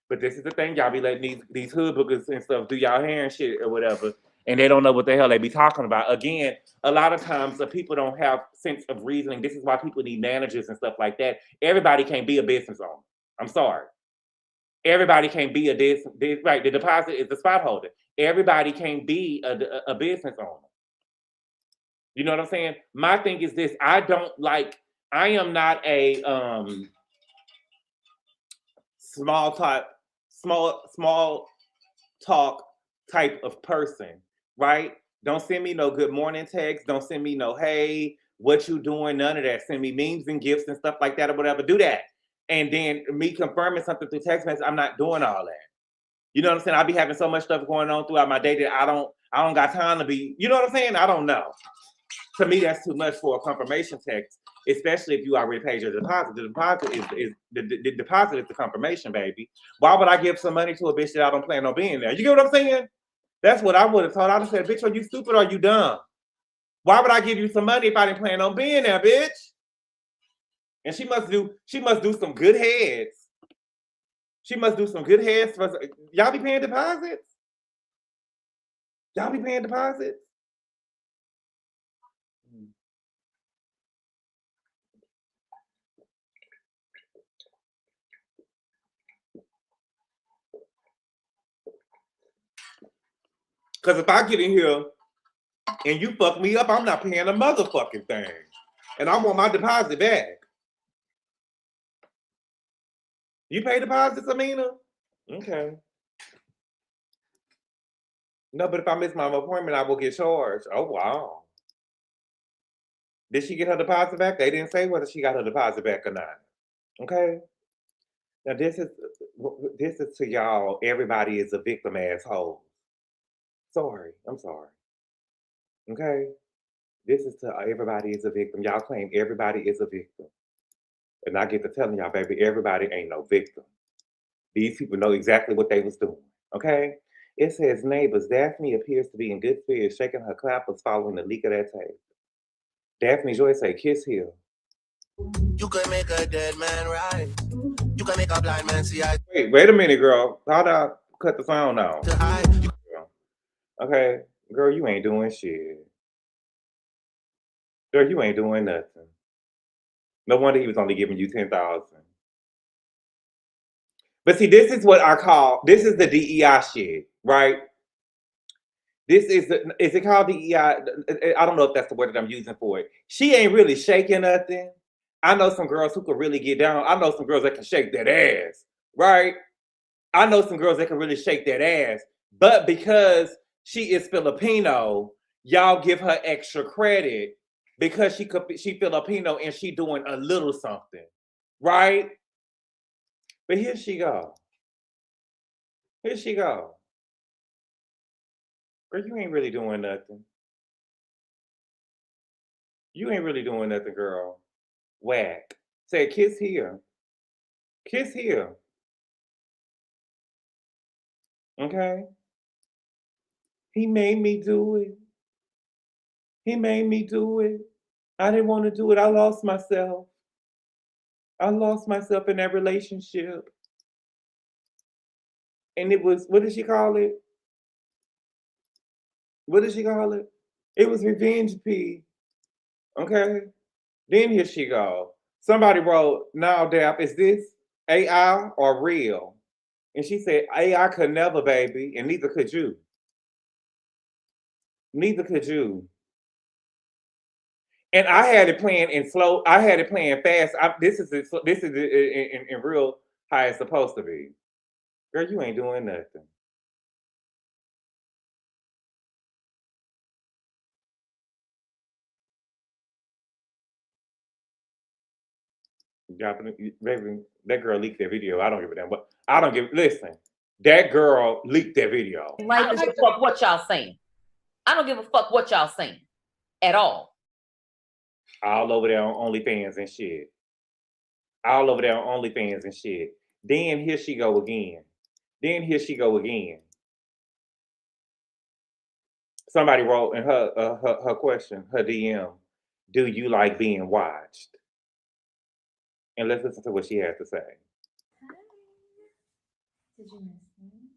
But this is the thing, y'all be letting these hood bookers and stuff do y'all hair and shit or whatever, and they don't know what the hell they be talking about. Again, a lot of times the people don't have sense of reasoning. This is why people need managers and stuff like that. Everybody can't be a business owner. I'm sorry. Everybody can't be right. The deposit is the spot holder. Everybody can't be a business owner. You know what I'm saying? My thing is this: I am not a small talk type of person, right? Don't send me no good morning text. Don't send me no, hey, what you doing? None of that. Send me memes and gifts and stuff like that or whatever. Do that. And then me confirming something through text message, I'm not doing all that. You know what I'm saying? I be having so much stuff going on throughout my day that I don't got time to be, you know what I'm saying? I don't know. To me, that's too much for a confirmation text, especially if you already paid your deposit. The deposit is the deposit is the confirmation, baby. Why would I give some money to a bitch that I don't plan on being there? You get what I'm saying? That's what I would have thought. I'd have said, bitch, are you stupid or are you dumb? Why would I give you some money if I didn't plan on being there, bitch? And she must do some good heads. She must do some good heads for y'all be paying deposits? Y'all be paying deposits? Because if I get in here and you fuck me up, I'm not paying a motherfucking thing. And I want my deposit back. You pay deposits, Amina? Okay. No, but if I miss my appointment, I will get charged. Oh, wow. Did she get her deposit back? They didn't say whether she got her deposit back or not. Okay. Now this is to y'all. Everybody is a victim asshole. Sorry, I'm sorry. Okay. This is to everybody is a victim. Y'all claim everybody is a victim. And I get to telling y'all, baby, everybody ain't no victim. These people know exactly what they was doing. Okay? It says neighbors, Daphne appears to be in good spirits, shaking her clappers following the leak of that tape. Daphne Joy say, kiss here. You can make a dead man rise. You can make a blind man see eyes. Wait a minute, girl. How do I cut the sound out? Okay, girl, you ain't doing shit. Girl, you ain't doing nothing. No wonder he was only giving you 10,000. But see, this is what I call, this is the DEI shit, right? This is it called DEI? I don't know if that's the word that I'm using for it. She ain't really shaking nothing. I know some girls who could really get down. I know some girls that can shake that ass, right? I know some girls that can really shake that ass. But because she is Filipino, y'all give her extra credit because she Filipino and she doing a little something, right? But here she go. Here she go. Girl, you ain't really doing nothing. You ain't really doing nothing, girl. Whack. Say, kiss here. Kiss here. Okay? He made me do it. He made me do it. I didn't want to do it. I lost myself. I lost myself in that relationship. And it was, what did she call it? What did she call it? It was revenge P. Okay? Then here she go. Somebody wrote, now, Dap, is this AI or real? And she said, AI could never, baby, and neither could you. Neither could you. And I had it playing in slow. I had it playing fast. This is in real how it's supposed to be. Girl, you ain't doing nothing. Baby, that girl leaked that video. I don't give a damn. But I don't give. Listen, that girl leaked that video. I don't give a fuck what y'all saying. I don't give a fuck what y'all saying at all. All over there on OnlyFans and shit. All over there on OnlyFans and shit. Then here she go again. Then here she go again. Somebody wrote in her question, her DM, do you like being watched? And let's listen to what she has to say. Did you miss me?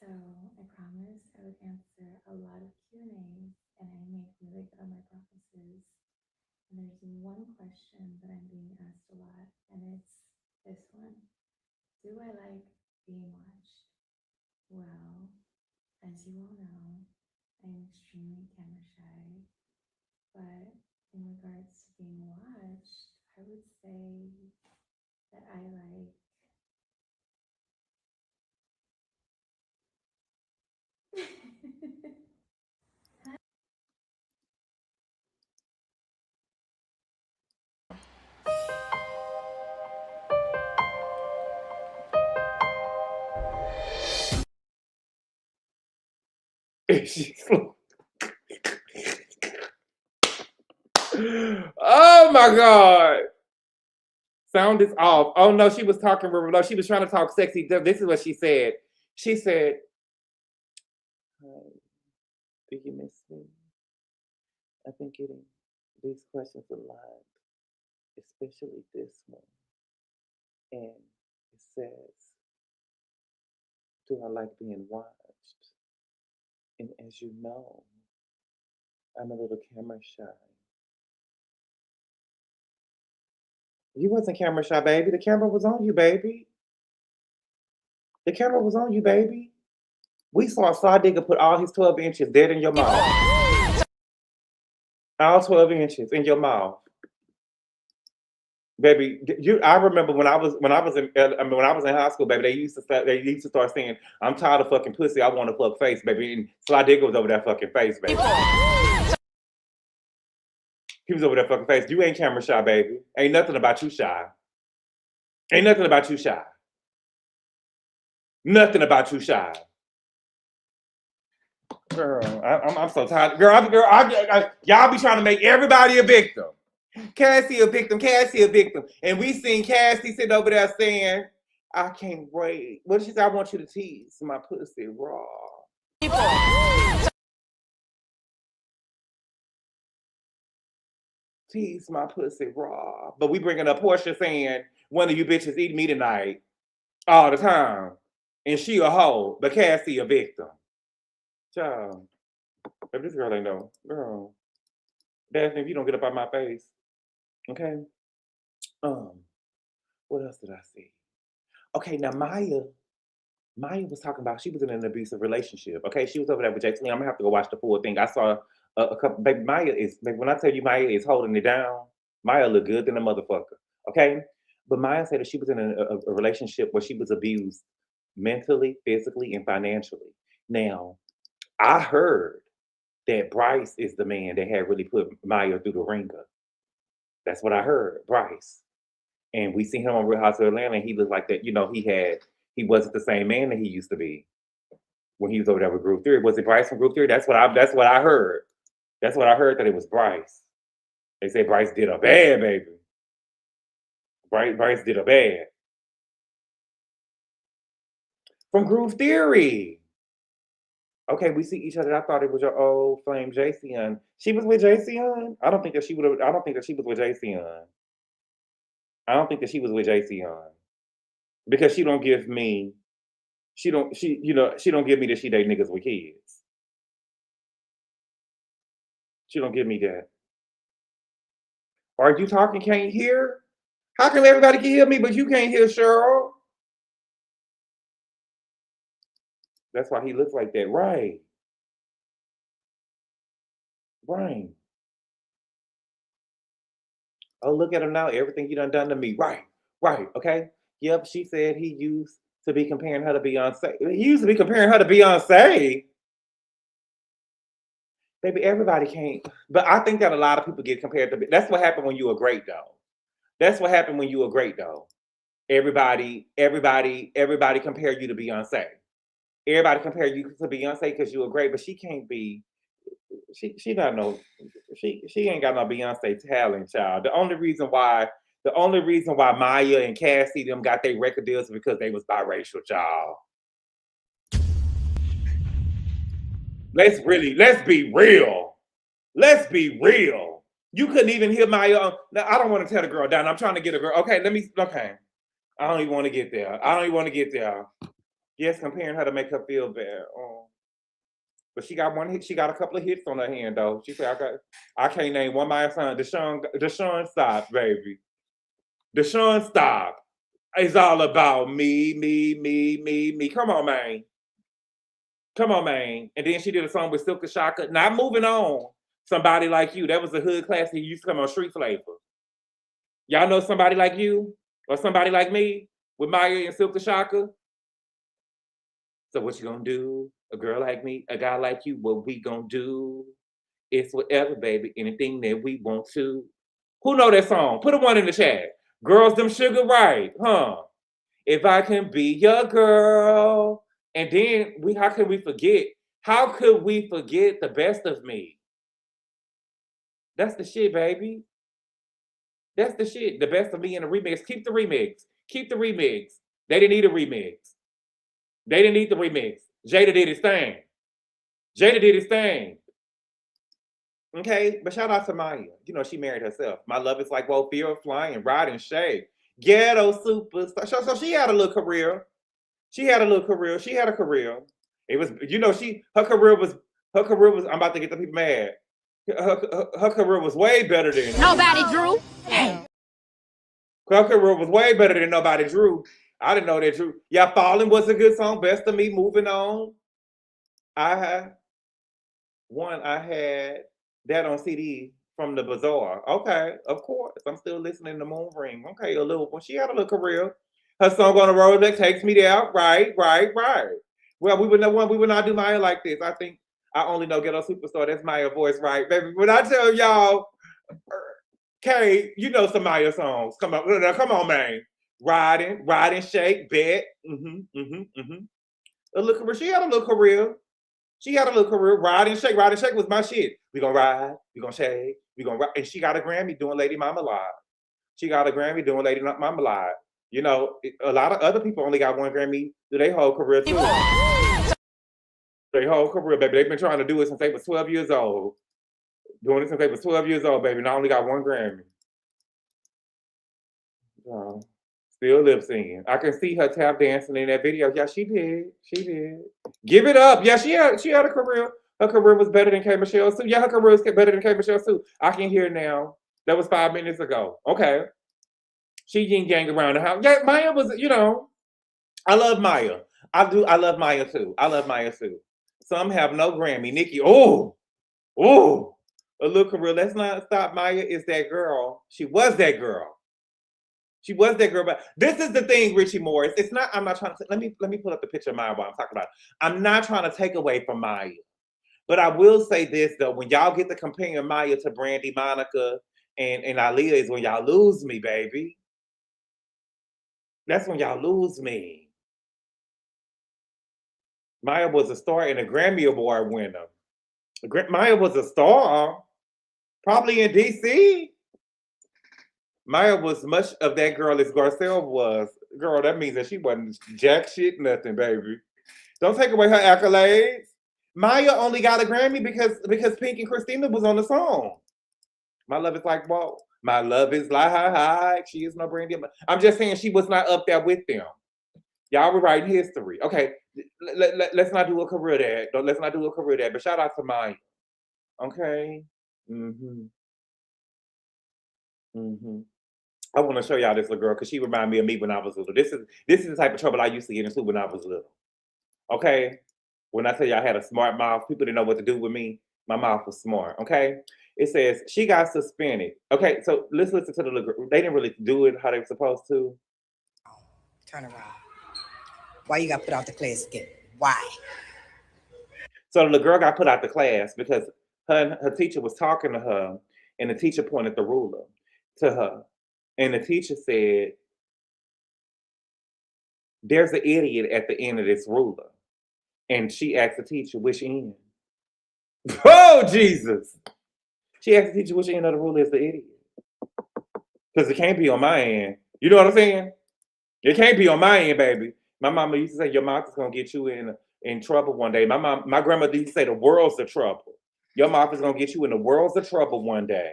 So I promised I would answer a lot of Q&As, and I make really good on my promises. And there's one question that I'm being asked a lot, and it's this one. Do I like being watched? Well, as you all know, I'm extremely camera shy, but in regards to being watched, I would say that I like Oh my God. Sound is off. Oh no, she was talking. No, she was trying to talk sexy. This is what she said. She said, "Do you miss me? I've been getting these questions a lot, especially this one. And it says, do I like being watched? And as you know, I'm a little camera shy." You wasn't camera shy, baby. The camera was on you, baby. The camera was on you, baby. We saw Sly Digger put all his 12 inches dead in your mouth. All 12 inches in your mouth. Baby, I remember when I was in high school, baby, they used to start saying, "I'm tired of fucking pussy, I want to fuck face," baby. And Sly Digger was over that fucking face, baby. He was over that fucking face. You ain't camera shy, baby. Ain't nothing about you shy. Ain't nothing about you shy. Nothing about you shy. Girl, I'm so tired. Girl, y'all be trying to make everybody a victim. Cassie a victim, Cassie a victim. And we seen Cassie sitting over there saying, "I can't wait." What did she say? "I want you to tease my pussy raw." Tease my pussy raw. But we bringing up Portia saying, "One of you bitches eat me tonight," all the time. And she a hoe, but Cassie a victim. Child. If this girl ain't no girl. Daphne, if you don't get up out my face. Okay. What else did I see? Okay, now Maya was talking about she was in an abusive relationship. Okay, she was over there with Jason Lee. I'm gonna have to go watch the full thing. I saw a couple. Baby, when I tell you Maya is holding it down, Maya look good than a motherfucker. Okay, but Maya said that she was in a relationship where she was abused mentally, physically, and financially. Now, I heard that Bryce is the man that had really put Maya through the ringer. That's what I heard, Bryce. And we seen him on Real House of Atlanta, and he looked like that. You know, he wasn't the same man that he used to be when he was over there with Group 3. Was it Bryce from Group 3? That's what I heard. That's what I heard, that it was Bryce. They say Bryce did a bad, baby. Bryce did a bad. From Groove Theory. Okay, we see each other. I thought it was your old flame Jayceon. She was with Jayceon? I don't think that she was with Jayceon. I don't think that she was with Jayceon. Because she don't give me that she date niggas with kids. She don't give me that. Are you talking, can't hear? How come everybody can hear me, but you can't hear Cheryl? That's why he looks like that. Right. Right. Oh, look at him now. Everything he done to me. Right. Right. Okay. Yep. She said he used to be comparing her to Beyonce. He used to be comparing her to Beyonce. Baby, everybody can't. But I think that a lot of people get compared to. That's what happened when you were great, though. That's what happened when you were great, though. Everybody compare you to Beyonce. Everybody compare you to Beyonce because you were great, but she can't be. She ain't got no Beyonce talent, child. The only reason why Maya and Cassie them got their record deals is because they was biracial, child. Let's be real. Let's be real. You couldn't even hear Maya. Now, I don't want to tell the girl down. I'm trying to get a girl. Okay, I don't even want to get there. I don't even want to get there. Yes, comparing her to make her feel bad. But she got one hit. She got a couple of hits on her hand though. She said, I can't name one my son. Deshaun, stop, baby. Deshaun, stop. It's all about me. Come on, man. Come on, man. And then she did a song with Silk Shaka. Not moving on. Somebody Like You. That was a hood classic. He used to come on Street Flavor. Y'all know Somebody Like You or Somebody Like Me with Maya and Silk Shaka? So what you gonna do? A girl like me, a guy like you, what we gonna do? It's whatever, baby. Anything that we want to. Who know that song? Put a one in the chat. Girls, them sugar right, huh? If I can be your girl. And then how could we forget? How could we forget The Best of Me? That's the shit, baby. That's the shit. The Best of Me in the remix. Keep the remix. Keep the remix. They didn't need a remix. They didn't need the remix. Jada did his thing. Jada did his thing. Okay, but shout out to Maya. You know, she married herself. My love is like, well, fear of flying, riding shade. Ghetto superstar. So she had a little career. She had a little career. She had a career. It was, you know, her career was, I'm about to get the people mad. Her career was way better than Nobody Drew. Her career was way better than Nobody Drew. I didn't know that Drew. Yeah, Falling was a good song. Best of Me, Moving On. I had that on CD from the Bazaar. Okay, of course. I'm still listening to Moon Ring. Okay, a little. Well, she had a little career. Her song On the Road That Takes Me There. Right. Well, we would not do Maya like this. I think I only know Ghetto Superstar. That's Maya voice, right, baby? When I tell y'all, Kay, you know some Maya songs. Come on, man. Riding, shake, bet. A little career. She had a little career. Ride and shake was my shit. We gonna ride, we gonna shake, we gonna ride. And she got a Grammy doing Lady Marmalade. You know, a lot of other people only got one Grammy through their whole career too. Their whole career, baby. They've been trying to do it since they were 12 years old. Doing it since they were 12 years old, baby. And I only got one Grammy. Still lip singing. I can see her tap dancing in that video. Yeah, she did. Give it up. Yeah, she had a career. Her career was better than K. Michelle Sue. Yeah, her career was better than K. Michelle Sue. I can hear now. That was 5 minutes ago. Okay. She yin yang around the house. Yeah, Maya was, you know, I love Maya. I love Maya too. Some have no Grammy. Nikki, a little career. Let's not stop. Maya is that girl. She was that girl. But this is the thing, Richie Morris. It's not, I'm not trying to, let me pull up the picture of Maya while I'm talking about it. I'm not trying to take away from Maya. But I will say this though, when y'all get to comparing Maya to Brandy, Monica, and Aaliyah is when y'all lose me, baby. That's when y'all lose me. Maya was a star and a Grammy Award winner. Maya was a star, probably in DC. Maya was much of that girl as Garcelle was. Girl, that means that she wasn't jack shit, nothing, baby. Don't take away her accolades. Maya only got a Grammy because Pink and Christina was on the song. My love is like, whoa. My love is like, she is no Brandy. I'm just saying she was not up there with them. Y'all were writing history. Okay, let's not do a career there. Let's not do a career there. But shout out to Maya. Okay. I want to show y'all this little girl because she reminded me of me when I was little. This is the type of trouble I used to get into when I was little. Okay? When I tell you I had a smart mouth, people didn't know what to do with me. My mouth was smart. Okay? It says she got suspended. Okay, so let's listen to the little girl. They didn't really do it how they were supposed to. Turn around. Why you got put out the class again? Why? So the little girl got put out the class because her teacher was talking to her, and the teacher pointed the ruler to her. And the teacher said, there's an idiot at the end of this ruler. And she asked the teacher, which end? Oh, Jesus. She asked the teacher, which end of the ruler is the idiot? Because it can't be on my end. You know what I'm saying? It can't be on my end, baby. My mama used to say, your mouth is going to get you in trouble one day. My grandmother used to say, the world's of trouble. Your mouth is going to get you in the world's of trouble one day.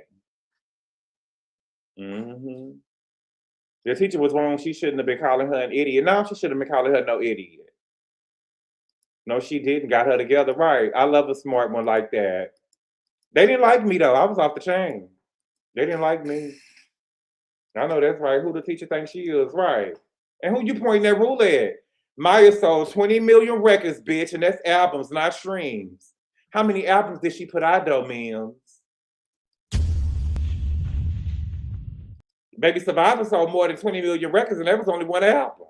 The The teacher was wrong. She shouldn't have been calling her an idiot. No, she shouldn't have been calling her no idiot. No, she didn't. Got her together right. I love a smart one like that. They didn't like me though. I was off the chain. They didn't like me. I know that's right. Who the teacher thinks she is, right? And who you pointing that rule at? Maya sold 20 million records, bitch, and that's albums, not streams. How many albums did she put out though, Mims? Baby Survivor sold more than 20 million records, and that was only one album.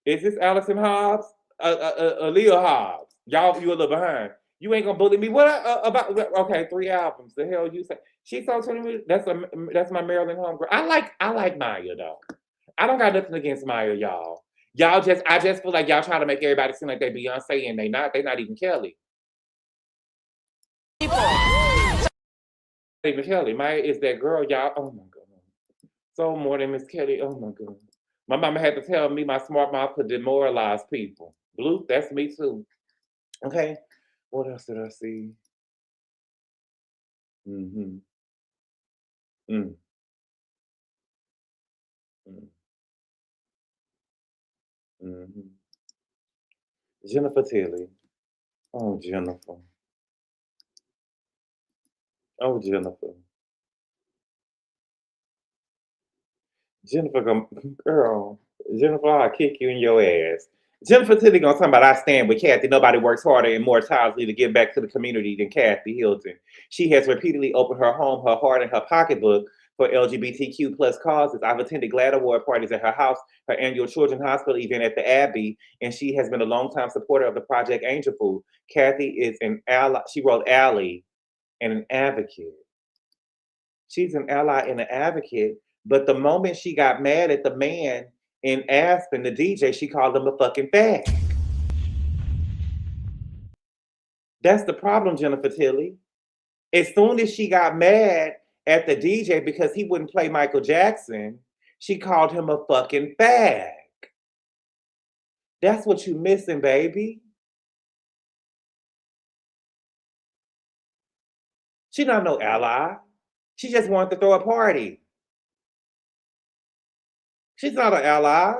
Is this Allison Hobbs? Aaliyah Hobbs. Y'all, you a little behind. You ain't gonna bully me. What about? Okay, 3 albums. The hell you say? She sold 20 million. That's my Maryland homegirl. I like Maya though. I don't got nothing against Maya, y'all. I just feel like y'all trying to make everybody seem like they Beyonce and they not even Kelly. Even Kelly. Maya is that girl, y'all. Oh my god. So more than Miss Kelly. Oh my god. My mama had to tell me my smart mouth could demoralize people. Blue, that's me too. Okay. What else did I see? Mm-hmm. Mm. Mm. Mm-hmm. Jennifer Tilly. Oh, Jennifer. Oh, Jennifer. Girl. Jennifer, I'll kick you in your ass. Jennifer Tilly gonna talk about I stand with Kathy. Nobody works harder and more tirelessly to give back to the community than Kathy Hilton. She has repeatedly opened her home, her heart, and her pocketbook for LGBTQ plus causes. I've attended GLAAD award parties at her house, her annual Children's Hospital event at the Abbey, and she has been a longtime supporter of the Project Angel Food. Kathy is an ally. She wrote ally and an advocate. She's an ally and an advocate, but the moment she got mad at the man in Aspen, the DJ, she called him a fucking fag. That's the problem, Jennifer Tilly. As soon as she got mad at the DJ because he wouldn't play Michael Jackson, she called him a fucking fag. That's what you missing, baby. She not no ally. She just wanted to throw a party. She's not an ally.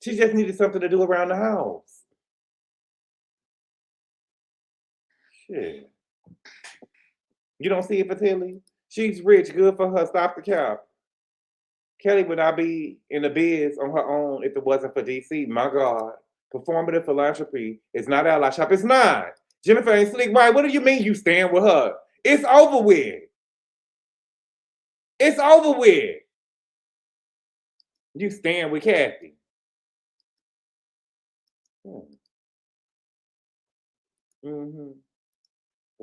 She just needed something to do around the house. Shit. You don't see it for Tilly? She's rich, good for her, stop the cap. Kelly would not be in the biz on her own if it wasn't for DC. My God. Performative philanthropy is not allyship. It's not. Jennifer ain't slick. Right? What do you mean you stand with her? It's over with. It's over with. You stand with Kathy. Mm-hmm.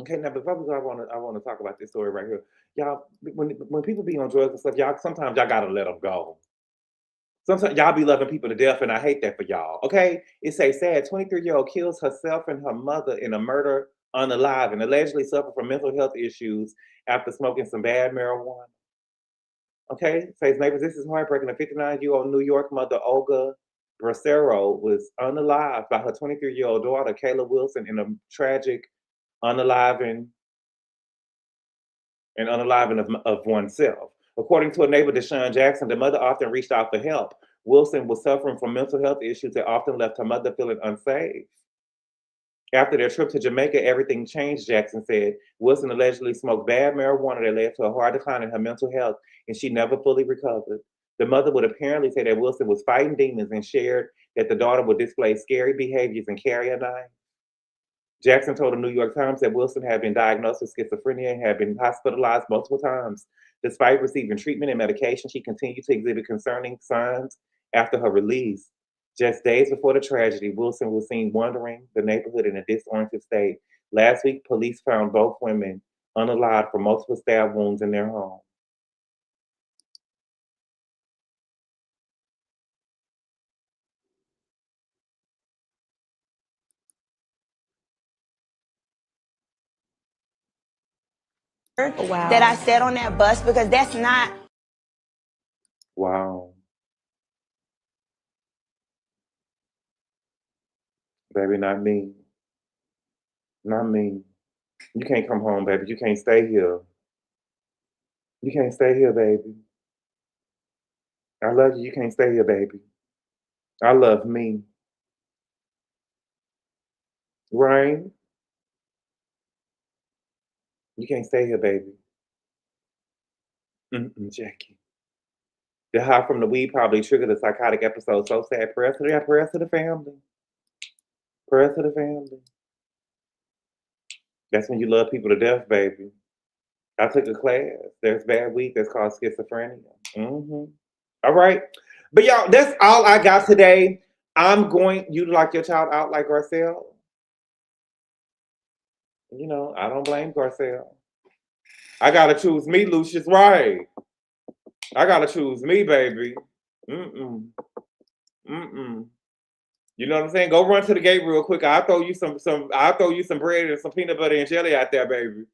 Okay, now before we go, I want to talk about this story right here. Y'all, when people be on drugs and stuff, y'all sometimes y'all gotta let them go. Sometimes y'all be loving people to death, and I hate that for y'all. Okay, it says sad 23-year-old kills herself and her mother in a murder unalive and allegedly suffered from mental health issues after smoking some bad marijuana. Okay, says neighbors, this is heartbreaking. A 59-year-old New York mother, Olga Bracero, was unalived by her 23-year-old daughter, Kayla Wilson, in a tragic unaliving of oneself. According to a neighbor, Deshaun Jackson, the mother often reached out for help. Wilson was suffering from mental health issues that often left her mother feeling unsafe. After their trip to Jamaica, everything changed, Jackson said. Wilson allegedly smoked bad marijuana that led to a hard decline in her mental health, and she never fully recovered. The mother would apparently say that Wilson was fighting demons and shared that the daughter would display scary behaviors and carry a knife. Jackson told the New York Times that Wilson had been diagnosed with schizophrenia and had been hospitalized multiple times. Despite receiving treatment and medication, she continued to exhibit concerning signs after her release. Just days before the tragedy, Wilson was seen wandering the neighborhood in a disoriented state. Last week, police found both women unalived from multiple stab wounds in their home. Wow. That I sat on that bus because that's not. Wow. Baby, not me. Not me. You can't come home, baby. You can't stay here. You can't stay here, baby. I love you. You can't stay here, baby. I love me. Right? You can't stay here, baby. Jackie. The high from the weed probably triggered a psychotic episode. So sad. Prayers to the family. Prayers to the family. That's when you love people to death, baby. I took a class. There's bad weed that's called schizophrenia. All right. But y'all, that's all I got today. I'm going, you like your child out like Garcelle? You know, I don't blame Garcelle. I gotta choose me, Lucius, right? I gotta choose me, baby. You know what I'm saying? Go run to the gate real quick. I'll throw you some bread and some peanut butter and jelly out there, baby.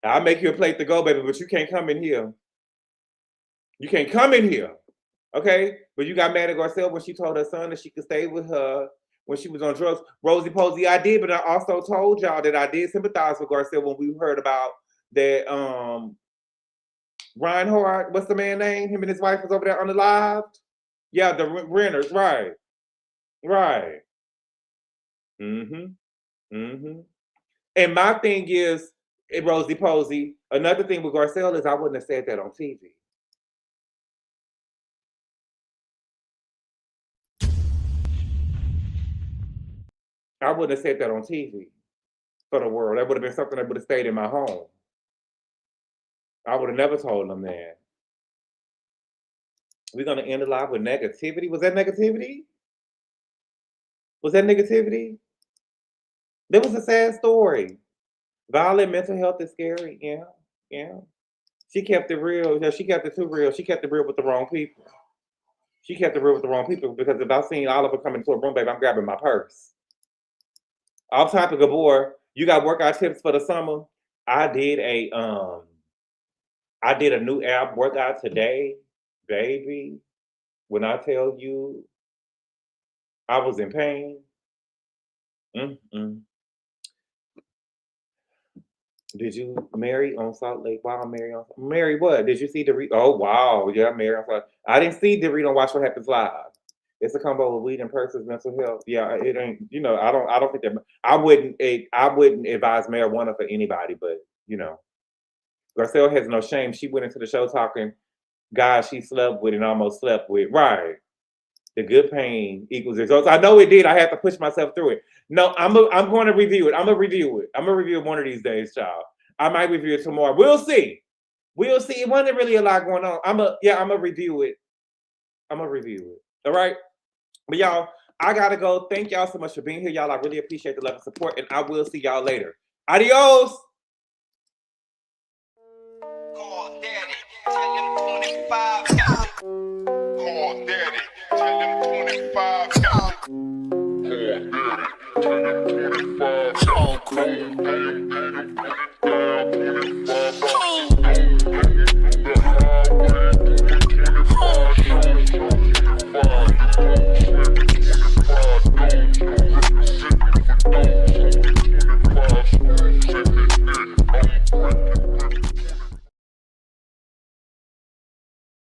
I'll make you a plate to go, baby, but you can't come in here. You can't come in here. Okay? But you got mad at Garcelle when she told her son that she could stay with her when she was on drugs. Rosie Posey, I did, but I also told y'all that I did sympathize with Garcelle when we heard about that Reinhardt, what's the man's name? Him and his wife was over there on the live. Yeah, the renters, right. Right. And my thing is, Rosie Posey, another thing with Garcelle is I wouldn't have said that on TV. I wouldn't have said that on TV for the world. That would have been something that would have stayed in my home. I would have never told them that. We're going to end the live with negativity. Was that negativity? Was that negativity? That was a sad story. Violent mental health is scary. Yeah. She kept it real. She kept it too real. She kept it real with the wrong people. She kept it real with the wrong people because if I seen Oliver come into a room, baby, I'm grabbing my purse. Off topic, Gabor, you got workout tips for the summer? I did a new ab workout today, baby. When I tell you I was in pain. Did you marry on Salt Lake? Wow, Mary what? Did you see the oh wow, yeah, Mary on Salt Lake. I didn't see the read on Watch What Happens Live. It's a combo of weed and purses, mental health. Yeah, it ain't, you know, I don't think that I wouldn't advise marijuana for anybody, but you know. Garcelle has no shame. She went into the show talking guys she slept with and almost slept with. Right. The good pain equals results. I know it did. I had to push myself through it. No, I'm going to review it. I'm going to review it one of these days, child. I might review it tomorrow. We'll see. It wasn't really a lot going on. I'm going to review it. All right. But y'all, I got to go. Thank y'all so much for being here, y'all. I really appreciate the love and support, and I will see y'all later. Adios. Call Daddy, tell him 25. Call Daddy, tell him 25. Call Daddy, tell him 25.